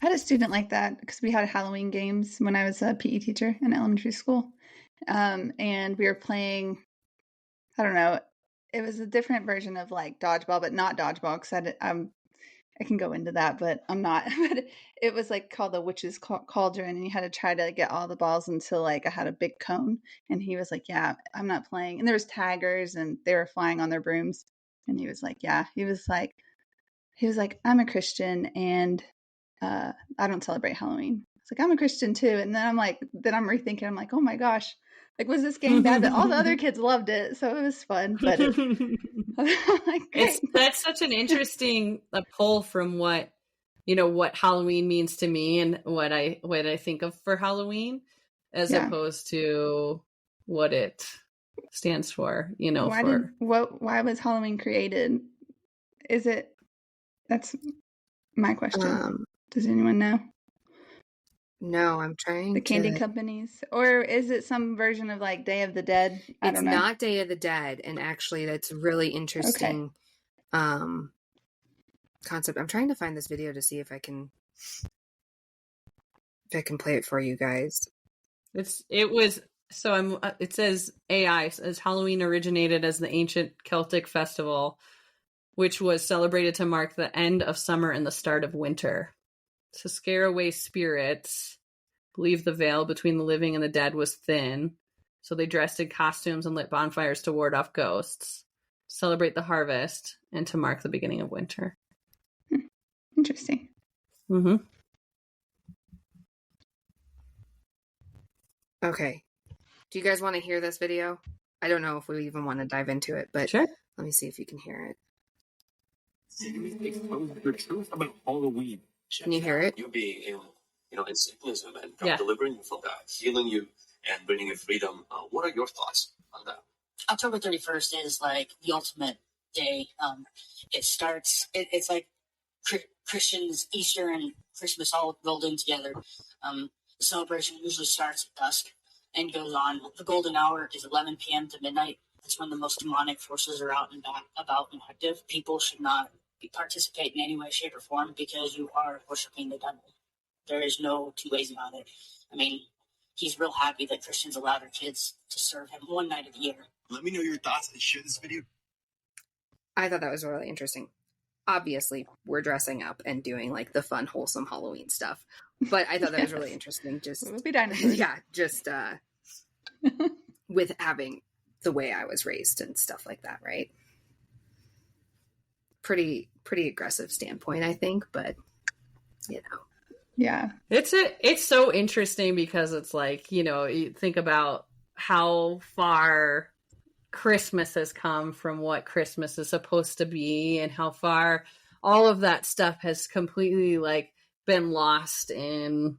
I had a student like that because we had Halloween games when I was a PE teacher in elementary school. And we were playing, I don't know, it was a different version of like dodgeball, but not dodgeball because I can go into that, but I'm not. But it was like called the Witch's Cauldron, and you had to try to get all the balls until like I had a big cone. And he was like, "Yeah, I'm not playing." And there was taggers, and they were flying on their brooms. And he was like, "Yeah." He was like, "I'm a Christian, and I don't celebrate Halloween." It's like, "I'm a Christian too." And then I'm rethinking. I'm like, "Oh my gosh." Like, was this game bad? But all the other kids loved it, so it was fun. But that's such an interesting pull from what Halloween means to me and what I think of for Halloween, as opposed to what it stands for. Why was Halloween created? That's my question. Does anyone know? No, I'm trying the candy companies, or is it some version of like Day of the Dead? I don't know. It's not Day of the Dead, and actually, that's a really interesting concept. I'm trying to find this video to see if I can play it for you guys. It says AI says Halloween originated as the ancient Celtic festival, which was celebrated to mark the end of summer and the start of winter. To scare away spirits, believe the veil between the living and the dead was thin, so they dressed in costumes and lit bonfires to ward off ghosts, celebrate the harvest, and to mark the beginning of winter. Interesting. Mm-hmm. Okay. Do you guys want to hear this video? I don't know if we even want to dive into it, but sure. Let me see if you can hear it. The truth about Halloween. Can you hear it? You being in Satanism and God delivering you from that, healing you and bringing you freedom. What are your thoughts on that? October 31st is like the ultimate day. It starts, it's like Christians, Easter and Christmas all rolled in together. The celebration usually starts at dusk and goes on. The golden hour is 11 p.m. to midnight. That's when the most demonic forces are out and about and active. People should not participate in any way, shape, or form because you are worshiping the devil. There is no two ways about it. I mean, he's real happy that Christians allow their kids to serve him one night of the year. Let me know your thoughts and share this video. I thought that was really interesting. obviously we're dressing up and doing like the fun, wholesome Halloween stuff. But I thought that was really interesting. Just we'll be dinosaurs. Yeah, just with having the way I was raised and stuff like that, right? Pretty aggressive standpoint, I think, but Yeah. It's so interesting because it's like, you think about how far Christmas has come from what Christmas is supposed to be and how far all of that stuff has completely like been lost in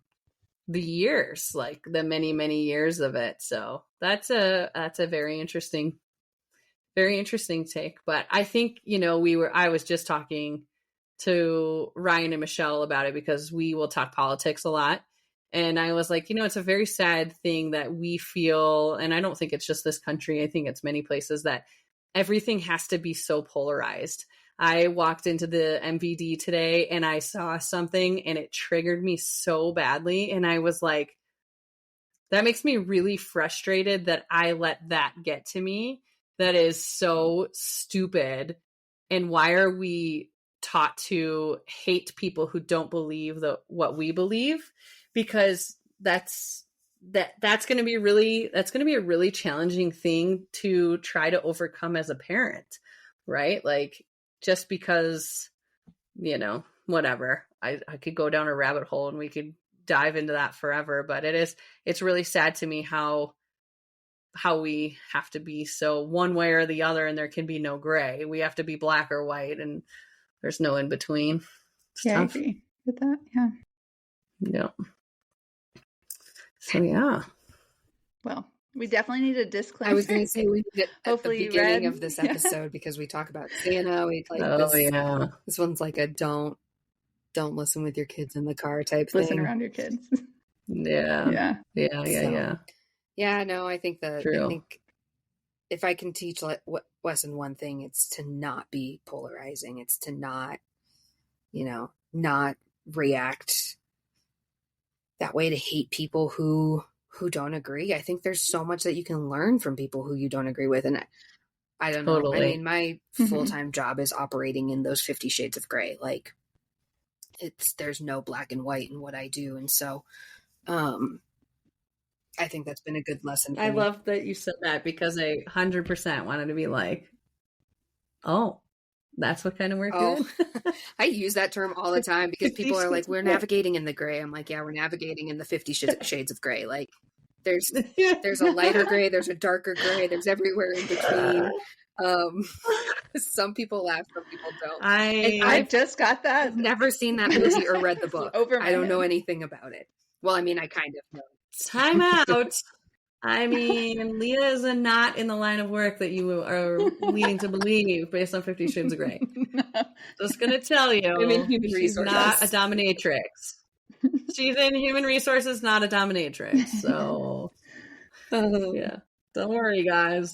the years, like the many, many years of it. So that's a very interesting take. But I think, I was just talking to Ryan and Michelle about it because we will talk politics a lot. And I was like, it's a very sad thing that we feel, and I don't think it's just this country, I think it's many places, that everything has to be so polarized. I walked into the MVD today and I saw something and it triggered me so badly. And I was like, that makes me really frustrated that I let that get to me. That is so stupid. And why are we taught to hate people who don't believe what we believe? Because that's going to be a really challenging thing to try to overcome as a parent, right? Like, just because, whatever, I could go down a rabbit hole and we could dive into that forever, but it's really sad to me how we have to be so one way or the other, and there can be no gray. We have to be black or white, and there's no in between. I agree with that. Yeah. So yeah. Well, we definitely need a disclaimer. I was going to say we need it at the beginning of this episode because we talk about Santa. This one's like a don't listen with your kids in the car type thing. Listen around your kids. Yeah. Yeah, no, I think that True. I think if I can teach Wesson one thing, it's to not be polarizing. It's to not, not react that way, to hate people who don't agree. I think there's so much that you can learn from people who you don't agree with. And I don't know. I mean, my full-time job is operating in those 50 shades of gray. Like there's no black and white in what I do. And so, I think that's been a good lesson. I love that you said that because I 100% wanted to be like, oh, that's what kind of work you're in? I use that term all the time because people are like, we're navigating in the gray. I'm like, yeah, we're navigating in the 50 shades of gray. Like there's a lighter gray, there's a darker gray, there's everywhere in between. Some people laugh, some people don't. I just got that. I've never seen that movie or read the book. I don't know anything about it. Well, I mean, I kind of know. Time out. I mean, Leah is not in the line of work that you are leading to believe based on 50 Shades of Grey. Just going to tell you, she's not a dominatrix. She's in human resources, not a dominatrix. So, yeah. Don't worry, guys.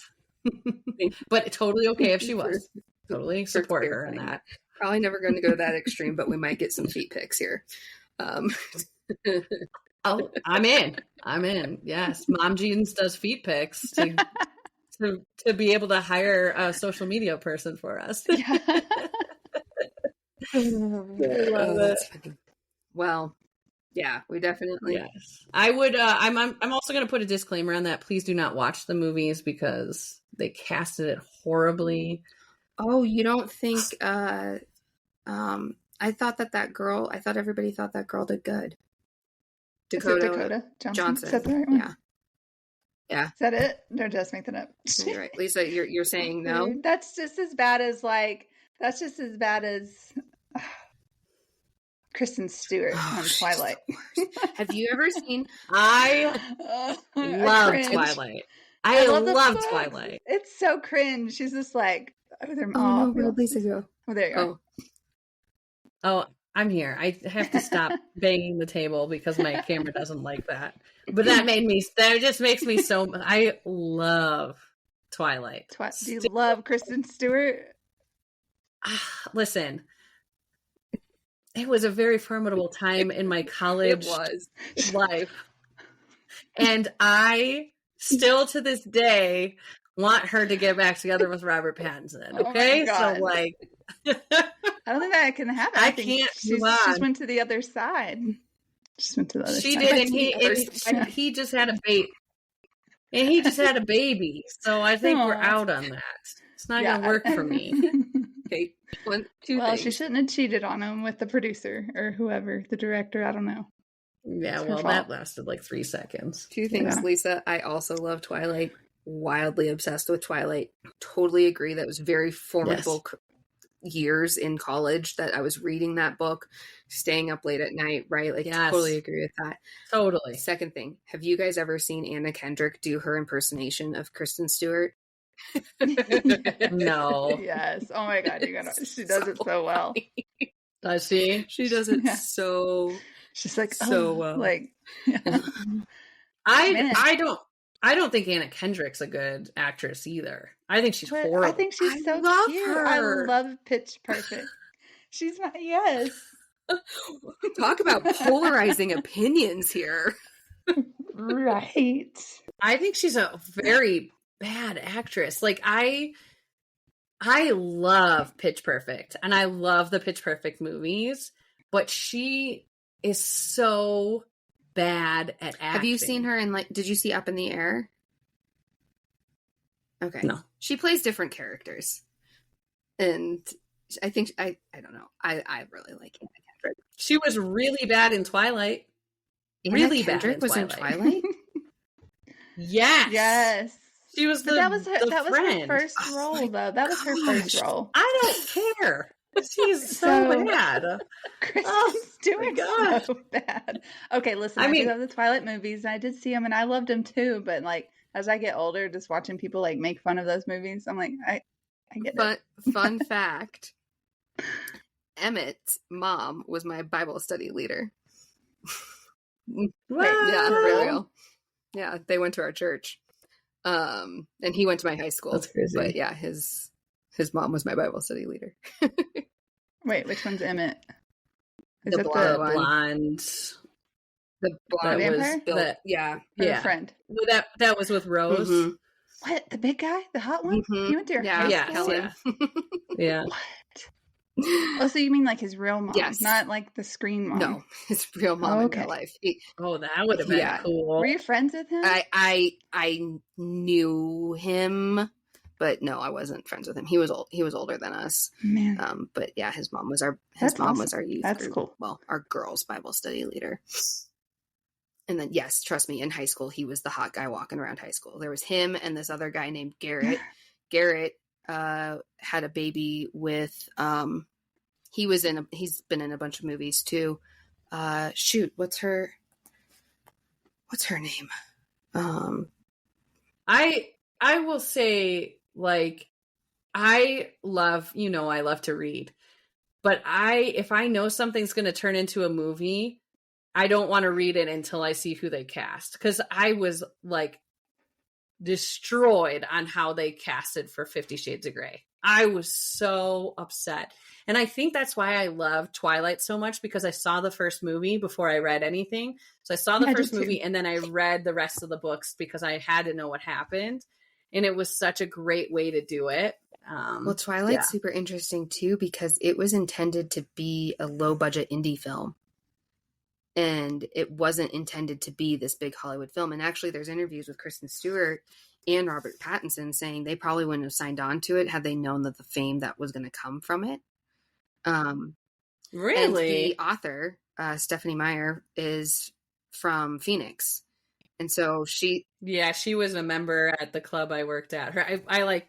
But totally okay if she was. Totally support her in that. Probably never going to go to that extreme, but we might get some feet pics here. Oh, I'm in. Yes. Mom Jeans does feet pics to be able to hire a social media person for us. Yeah. I love it. Funny. Well, yeah, we definitely. Yes. I would. I'm also going to put a disclaimer on that. Please do not watch the movies because they casted it horribly. Oh, you don't think? I thought everybody thought that girl did good. Dakota Johnson. Is that the right one? Yeah. Is that it? Or just make that up? You're right. Lisa, you're saying no? That's just as bad as Kristen Stewart on Twilight. Have you ever seen? I love Twilight. I love Twilight. It's so cringe. She's just like, Lisa, go. Oh, there you go. Oh, I'm here. I have to stop banging the table because my camera doesn't like that. But that just makes me so. I love Twilight. Do you love Kristen Stewart? Listen, it was a very formidable time in my college life. And I still to this day want her to get back together with Robert Pattinson. Okay. Oh so like I don't think that can happen. I think she just went to the other side. Just went to the other side. She did, and he just had a baby. And he just had a baby. So I think we're out on that. It's not going to work for me. Okay. Well, she shouldn't have cheated on him with the producer or whoever, the director. I don't know. Yeah, well, that lasted like 3 seconds. 2 things, Lisa. I also love Twilight. Wildly obsessed with Twilight. Totally agree. That was very formidable years in college that I was reading that book, staying up late at night, right? Like, totally agree with that. Totally. Second thing, have you guys ever seen Anna Kendrick do her impersonation of Kristen Stewart? No. Yes. Oh my God, she does it so well. Does she? She does it so. She's like so well. Like, I don't think Anna Kendrick's a good actress either. I think she's horrible. I think she's so cute. Her. I love Pitch Perfect. She's not. Yes. Talk about polarizing opinions here. Right. I think she's a very bad actress. Like I love Pitch Perfect, and I love the Pitch Perfect movies, but she is so bad at acting. Have you seen her in, like, did you see Up in the Air? Okay. No. She plays different characters. And I think, I don't know. I really like Anna Kendrick. She was really bad in Twilight. Anna Kendrick was in Twilight? Yes. Yes. She was that was her first role, though. That was her first role. I don't care. She's so bad. Kristen Stewart's so bad. Okay, listen, I do love the Twilight movies. I did see them, and I loved them too. But like, as I get older, just watching people like make fun of those movies, I'm like, I get it. But fun fact, Emmett's mom was my Bible study leader. Yeah, for real. Yeah, they went to our church. And he went to my high school. That's crazy. But yeah, his mom was my Bible study leader. Wait, which one's Emmett? The blonde. The blonde vampire? Her friend. Well, that was with Rose. Mm-hmm. What? The big guy? The hot one? Mm-hmm. He went to your high school? Yeah. What? Oh, so you mean like his real mom? Yes. Not like the screen mom? No, his real mom in real life. That would have been cool. Were you friends with him? I knew him, but no, I wasn't friends with him. He was older than us. Man. But yeah, his mom was our youth That's group. Cool. Well, our girls' Bible study leader. And then, yes, trust me, in high school, he was the hot guy walking around high school. There was him and this other guy named Garrett. Garrett had a baby with he's been in a bunch of movies too. What's her name? I will say, like, I love to read, but if I know something's going to turn into a movie, I don't want to read it until I see who they cast, because I was like destroyed on how they casted for 50 Shades of Grey. I was so upset. And I think that's why I love Twilight so much, because I saw the first movie before I read anything. So I saw the first movie and then I read the rest of the books because I had to know what happened. And it was such a great way to do it. Well, Twilight's super interesting too, because it was intended to be a low budget indie film. And it wasn't intended to be this big Hollywood film. And actually, there's interviews with Kristen Stewart and Robert Pattinson saying they probably wouldn't have signed on to it had they known that the fame that was going to come from it. Really? And the author, Stephanie Meyer, is from Phoenix. And so she was a member at the club I worked at. I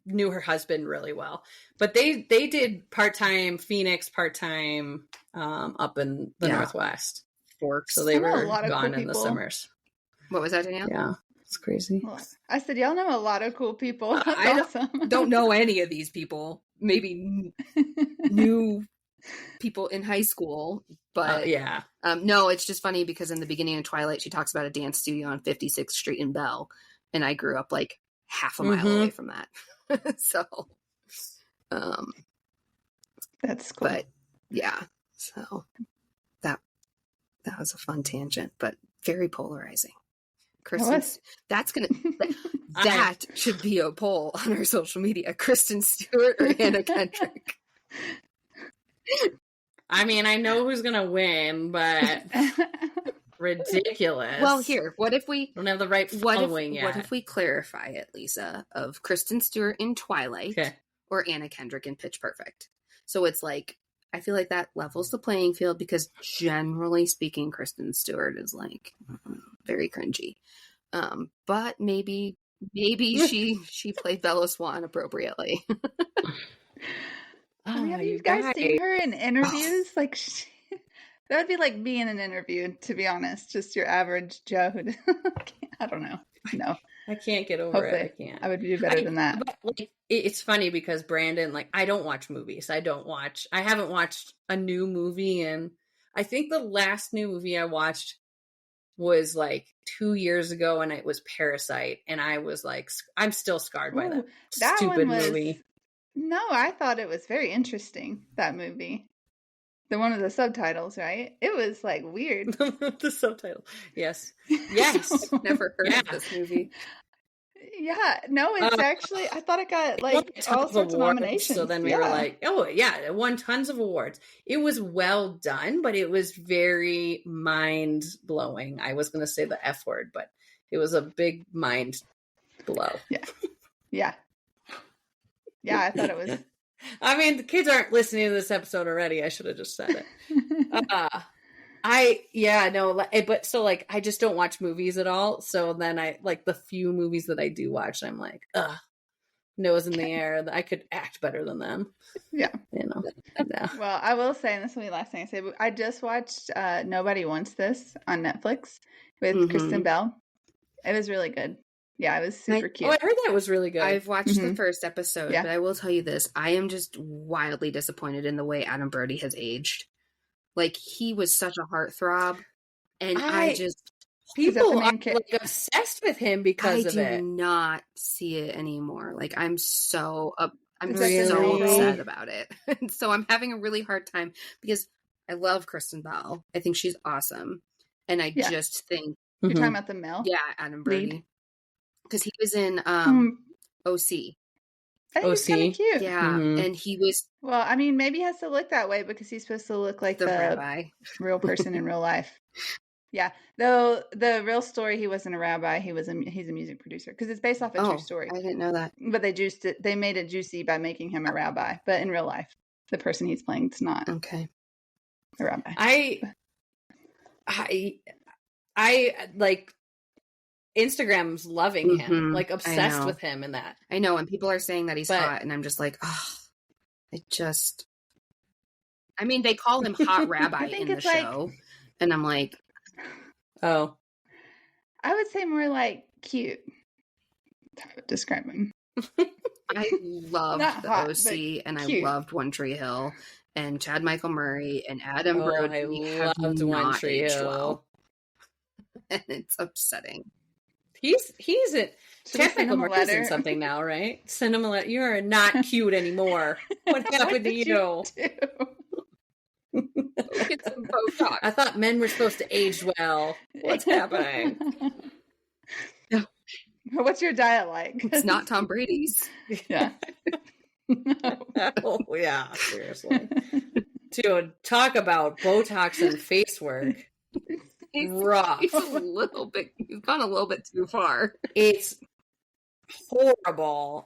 knew her husband really well, but they did part-time Phoenix, part-time up in the Northwest Forks. So they were gone in the summers. What was that, Danielle? Yeah, it's crazy. I said, y'all know a lot of cool people. Don't know any of these people. Maybe new people in high school, but no, it's just funny because in the beginning of Twilight, she talks about a dance studio on 56th Street in Bell, and I grew up like half a mile away from that. So, that's cool. But yeah, so that was a fun tangent, but very polarizing. Kristen, that should be a poll on our social media. Kristen Stewart or Anna Kendrick? I mean, I know who's going to win, but ridiculous. Well, here, what if we don't have the right following yet? What if we clarify it, Lisa, of Kristen Stewart in Twilight or Anna Kendrick in Pitch Perfect? So it's like, I feel like that levels the playing field because generally speaking, Kristen Stewart is like very cringy. But maybe she played Bella Swan appropriately. Have you guys seen her in interviews? Like, that would be like being in an interview, to be honest. Just your average Joe who, I don't know. No. I can't get over it. I can't. I would do better than that. But, like, it's funny because Brandon, like, I don't watch movies. I haven't watched a new movie. And I think the last new movie I watched was like 2 years ago, and it was Parasite. And I was like, I'm still scarred by that stupid movie. No, I thought it was very interesting, that movie. The one with the subtitles, right? It was like weird. The subtitle. Yes. Yes. Never heard of this movie. Yeah. No, it's actually, I thought it got like all sorts of nominations. So then we were like, oh yeah, it won tons of awards. It was well done, but it was very mind blowing. I was going to say the F word, but it was a big mind blow. Yeah. Yeah. Yeah, I thought it was. I mean, the kids aren't listening to this episode already. I should have just said it. But so like, I just don't watch movies at all. So then I like the few movies that I do watch, I'm like, nose in the air. I could act better than them. Yeah. You know. Yeah. Well, I will say, and this will be the last thing I say, but I just watched Nobody Wants This on Netflix with Kristen Bell. It was really good. Yeah, it was super cute. Oh, I heard that was really good. I've watched the first episode, but I will tell you this. I am just wildly disappointed in the way Adam Brody has aged. Like, he was such a heartthrob, and people are like obsessed with him because of it. I do not see it anymore. Like, I'm so upset about it. And so I'm having a really hard time because I love Kristen Bell. I think she's awesome. And I just think... You're talking about the male? Yeah, Adam Brody. Because he was in OC. I think he's kind of cute. Yeah, and he was... Well, I mean, maybe he has to look that way because he's supposed to look like the rabbi. Real person in real life. Yeah, though the real story, he wasn't a rabbi. He's a music producer because it's based off a true story. I didn't know that. But they made it juicy by making him a rabbi. But in real life, the person he's playing is not a rabbi. I like... Instagram's loving him, like obsessed with him in that. I know, and people are saying that he's hot, and I'm just like, I mean, they call him Hot Rabbi in the show, and I'm like, I would say more like cute. That's how I would describe him. I loved the OC, and cute. I loved One Tree Hill, and Chad Michael Murray, and Adam Brody. I loved One Tree Hill. Well. And it's upsetting. He's a technical in something now, right? Cinema, you're not cute anymore. What happened to you? Get some Botox. I thought men were supposed to age well. What's happening? What's your diet like? It's not Tom Brady's. Yeah. Oh yeah, seriously. Dude, talk about Botox and face work. Rough. He's gone a little bit too far. It's horrible.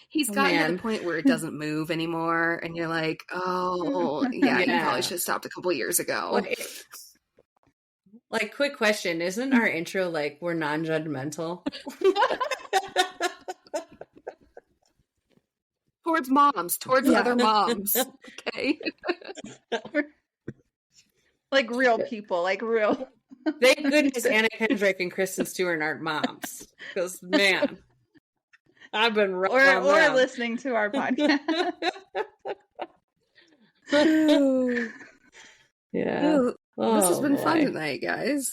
He's gotten to the point where it doesn't move anymore, and you're like, you probably should have stopped a couple years ago. Like, quick question: isn't our intro like we're non-judgmental? towards other moms. Okay. Like real people, like real. Thank goodness Anna Kendrick and Kristen Stewart aren't moms. Because, man, I've been wrong. Or listening to our podcast. Yeah. This has been fun tonight, guys.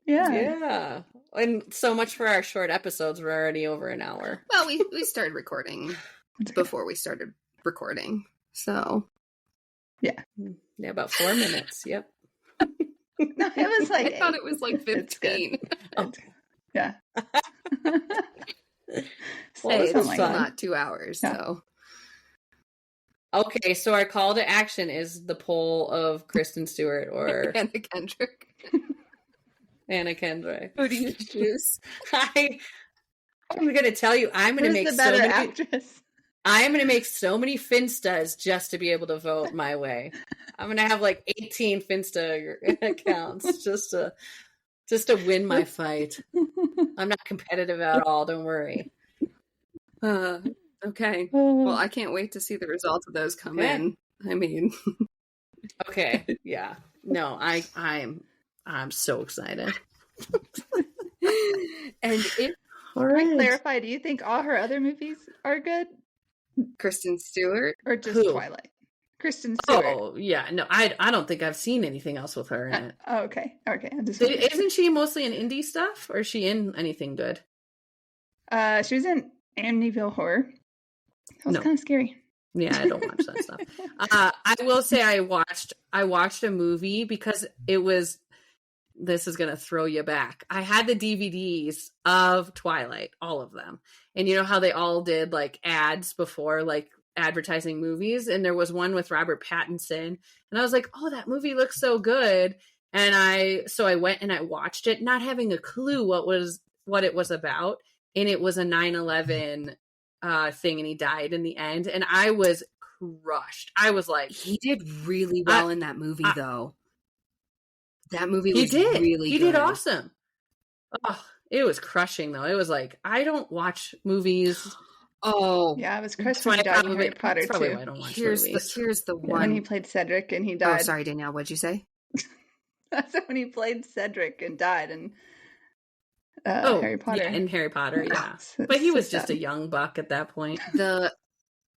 Yeah. And so much for our short episodes. We're already over an hour. Well, we started recording before we started recording. So... Yeah, about 4 minutes. Yep. No, it was like I thought it was like 15. Yeah. It's not 2 hours. So Okay, so our call to action is the poll of Kristen Stewart or Anna Kendrick. Anna Kendrick. Who do you choose? I'm going to tell you, I'm going to make the better actress? I'm going to make so many Finstas just to be able to vote my way. I'm going to have like 18 Finsta accounts just to win my fight. I'm not competitive at all. Don't worry. Okay. Well, I can't wait to see the results of those come in. I mean, okay. Yeah. No, I'm so excited. And if can I clarify, do you think all her other movies are good? Kristen Stewart or just Twilight? Kristen Stewart. Oh yeah, no, I don't think I've seen anything else with her in it. Okay. Isn't she mostly in indie stuff, or is she in anything good? She was in Amityville Horror. That was kind of scary. Yeah, I don't watch that stuff. I will say I watched a movie because it was. This is going to throw you back. I had the DVDs of Twilight, all of them. And you know how they all did like ads before, like advertising movies. And there was one with Robert Pattinson. And I was like, oh, that movie looks so good. And I went and I watched it, not having a clue what it was about. And it was a 9/11 thing. And he died in the end. And I was crushed. I was like, he did really well in that movie though. That movie was really good. He did awesome. Oh, it was crushing, though. It was like, I don't watch movies. Oh. Yeah, it was crushing. He died in Harry Potter, too. I don't watch movies. Here's the one. When he played Cedric and he died. Oh, sorry, Danielle. What'd you say? That's when he played Cedric and died in Harry Potter. Yeah, in Harry Potter, yeah. But he was just a young buck at that point. It's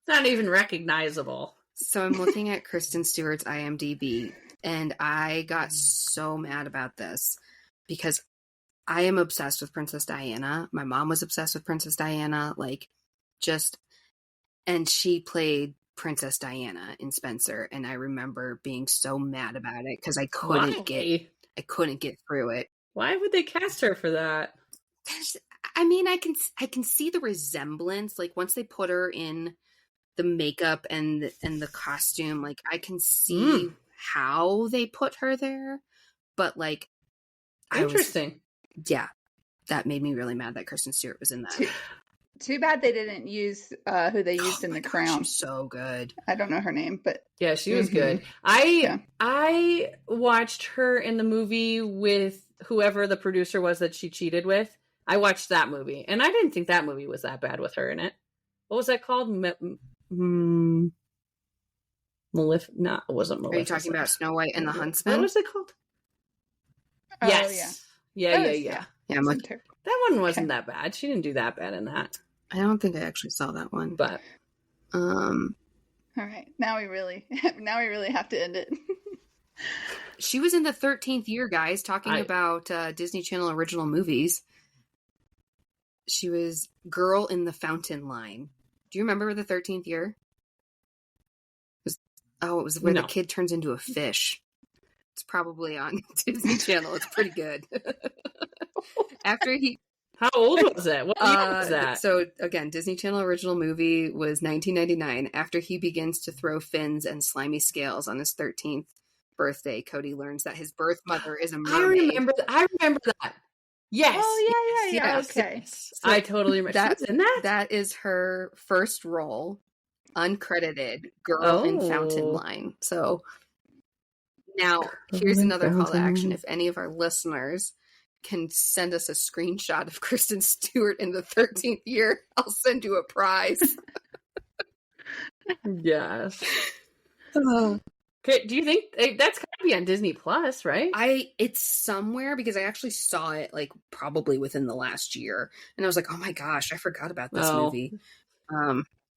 not even recognizable. So I'm looking at Kristen Stewart's IMDb. And I got so mad about this because I am obsessed with Princess Diana. My mom was obsessed with Princess Diana, and she played Princess Diana in Spencer. And I remember being so mad about it because I couldn't get through it. Why would they cast her for that? I mean, I can see the resemblance. Like once they put her in the makeup and the costume, like I can see how they put her there, but like interesting. That made me really mad that Kristen Stewart was in that. Too bad they didn't use who they used in The Crown. She's so good. I don't know her name, but yeah, she was good. I watched her in the movie with whoever the producer was that she cheated with. I watched that movie, and I didn't think that movie was that bad with her in it. What was that called? No, it wasn't Maleficent. Are you talking about Snow White and the Huntsman? What was it called? Oh, yes. Yeah. That one wasn't that bad. She didn't do that bad in that. I don't think I actually saw that one. But all right. Now we really have to end it. She was in the 13th Year, guys, talking about Disney Channel original movies. She was Girl in the Fountain Line. Do you remember the 13th Year? It was where the kid turns into a fish. It's probably on Disney Channel. It's pretty good. How old was it? What year was that? So again, Disney Channel original movie was 1999. After he begins to throw fins and slimy scales on his 13th birthday, Cody learns that his birth mother is a mermaid. I remember that. Yes. Oh yeah. Yes. Okay. So I totally remember. That's in that. That is her first role. Uncredited Girl in Fountain Line. So now here's another call to action. If any of our listeners can send us a screenshot of Kristen Stewart in the 13th Year, I'll send you a prize. Yes. Okay, do you think that's gotta be on Disney Plus, right? It's somewhere because I actually saw it like probably within the last year, and I was like, oh my gosh, I forgot about this movie.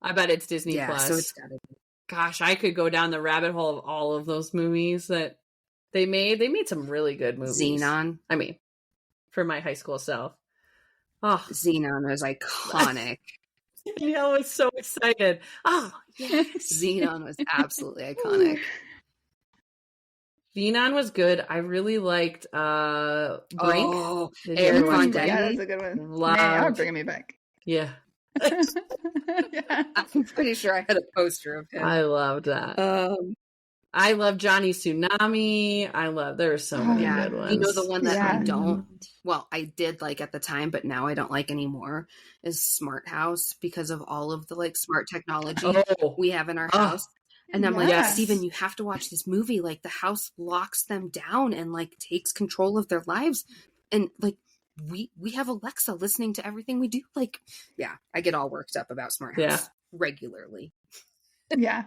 I bet it's Disney Plus. So it's gotta be. Gosh, I could go down the rabbit hole of all of those movies that they made. They made some really good movies. Xenon. I mean, for my high school self. Oh, Xenon was iconic. I was so excited. Oh, yes. Xenon was absolutely iconic. Xenon was good. I really liked Brink. Oh, Eric Von Däniken. Yeah, that's a good one. I'll bring me back. Yeah. Yeah. I'm pretty sure I had a poster of him. I loved that. I love Johnny Tsunami. there are so many good ones. You know, the one that I did like at the time, but now I don't like anymore is Smart House, because of all of the like smart technology we have in our house. And I'm like, Steven, you have to watch this movie. Like, the house locks them down and like takes control of their lives. And like, we have Alexa listening to everything we do. Like, I get all worked up about Smart House regularly. Yeah.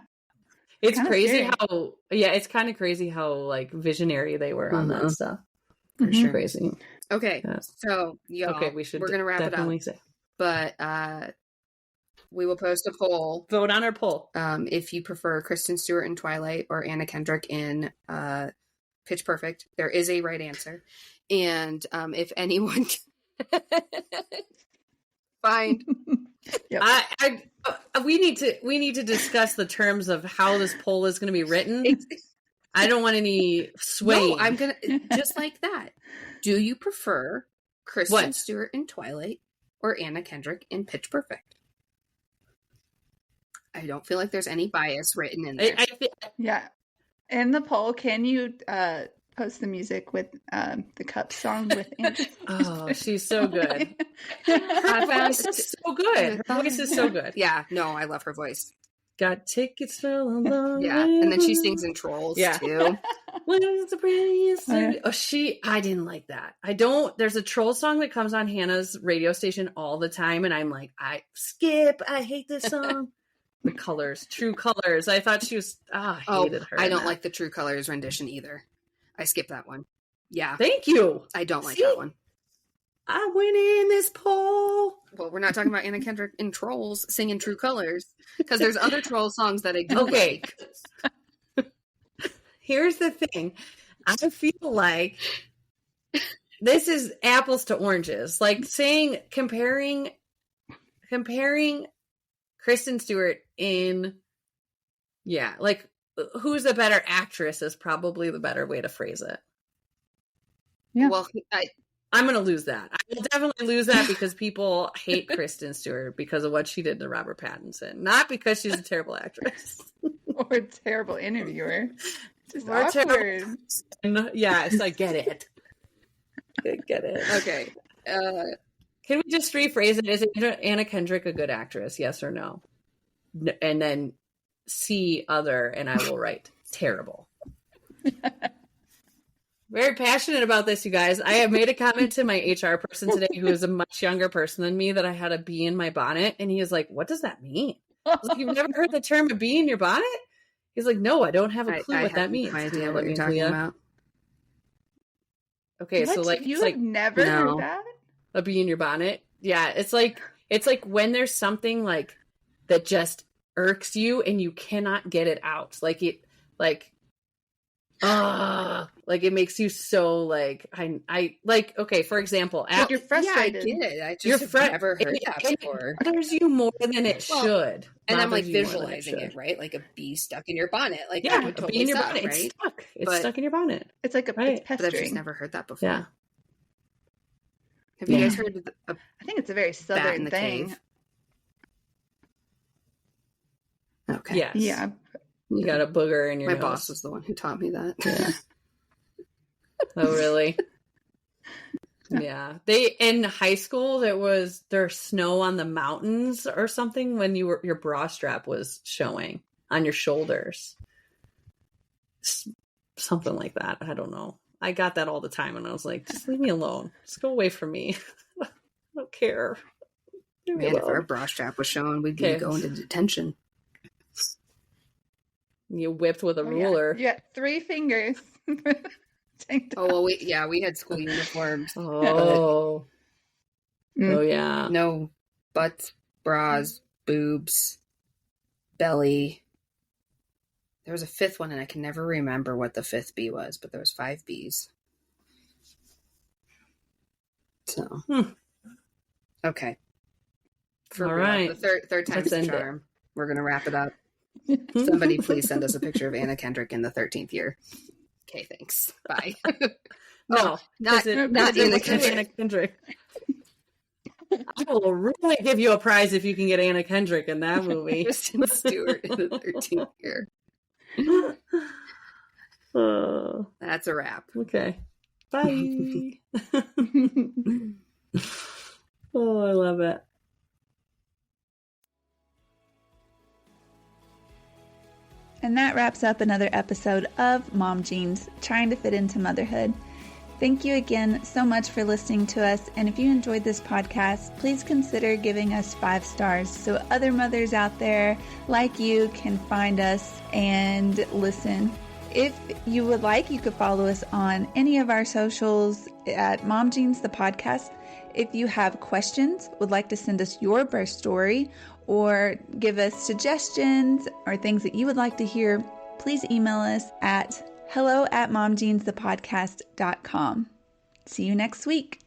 It's crazy it's kind of crazy how like visionary they were on that stuff. For sure. Crazy. Okay. So y'all, we're going to wrap it up. But we will post a poll. Vote on our poll. If you prefer Kristen Stewart in Twilight or Anna Kendrick in Pitch Perfect, there is a right answer. And if anyone find, we need to discuss the terms of how this poll is going to be written. I don't want any sway. No, I'm gonna just like that. Do you prefer Kristen Stewart in Twilight or Anna Kendrick in Pitch Perfect? I don't feel like there's any bias written in there. In the poll, can you post the music with the Cup song with Andrew? Oh, she's so good. Her voice is so good. Her voice is so good. Yeah, no, I love her voice. Got tickets for the Yeah, and then she sings in Trolls too. What is the prettiest? I didn't like that. There's a troll song that comes on Hannah's radio station all the time, and I'm like, I hate this song. The Colors, True Colors. I thought she was, I hated her. I don't like the True Colors rendition either. I skipped that one. Yeah. Thank you. I don't like that one. I went in this poll. Well, we're not talking about Anna Kendrick in Trolls singing True Colors, because there's other troll songs that I do like. Here's the thing. I feel like this is apples to oranges. Like comparing Kristen Stewart in, like, who's a better actress is probably the better way to phrase it. Yeah. Well, I'm going to lose that. I will definitely lose that because people hate Kristen Stewart because of what she did to Robert Pattinson. Not because she's a terrible actress. Or a terrible interviewer. Just awkward. Yes, I get it. I get it. Okay. Can we just rephrase it? Is Anna Kendrick a good actress? Yes or no? And then C other, and I will write terrible. Very passionate about this, you guys. I have made a comment to my HR person today, who is a much younger person than me, that I had a bee in my bonnet, and he is like, "What does that mean?" I was like, "You've never heard the term a bee in your bonnet?" He's like, "No, I don't have a clue what that means." I have no idea what you're talking about. Okay, so like you have never heard that? A bee in your bonnet? Yeah, it's like when there's something like that just irks you and you cannot get it out. Like it it makes you so like I like, okay, for example, you're frustrated. Yeah, I get it. I just have never heard that before. It bothers you more than it should. And I'm like visualizing it, right? Like a bee stuck in your bonnet. Like, that would totally bee in your suck, bonnet. right? It's stuck. It's stuck in your bonnet. It's like it's pestering. But I've just never heard that before. Yeah. Have you guys heard of I think it's a very southern thing. Cave? Okay. Yes. Yeah. You got a booger in your nose. My boss was the one who taught me that. Yeah. Oh, really? Yeah. In high school, there's snow on the mountains or something when your bra strap was showing on your shoulders. Something like that. I don't know. I got that all the time, and I was like, just leave me alone. Just go away from me. I don't care. Man, if our bra strap was showing, we'd be going to detention. You whipped with a ruler. Yeah, 3 fingers. Oh, well, we had school uniforms. Oh. Oh, yeah. No butts, bras, boobs, belly. There was a 5th one, and I can never remember what the 5th B was, but there was 5 Bs. So. Okay. All right. The third time's the charm. We're going to wrap it up. Somebody please send us a picture of Anna Kendrick in the 13th year. Okay, thanks. Bye. No, not Anna Kendrick. I will really give you a prize if you can get Anna Kendrick in that movie. Kristen Stewart in the 13th year. That's a wrap. Okay. Bye. Oh, I love it. And that wraps up another episode of Mom Jeans, trying to fit into motherhood. Thank you again so much for listening to us. And if you enjoyed this podcast, please consider giving us 5 stars so other mothers out there like you can find us and listen. If you would like, you could follow us on any of our socials at Mom Jeans the podcast. If you have questions, would like to send us your birth story, or give us suggestions or things that you would like to hear, please email us at hello@momjeansthepodcast.com. See you next week.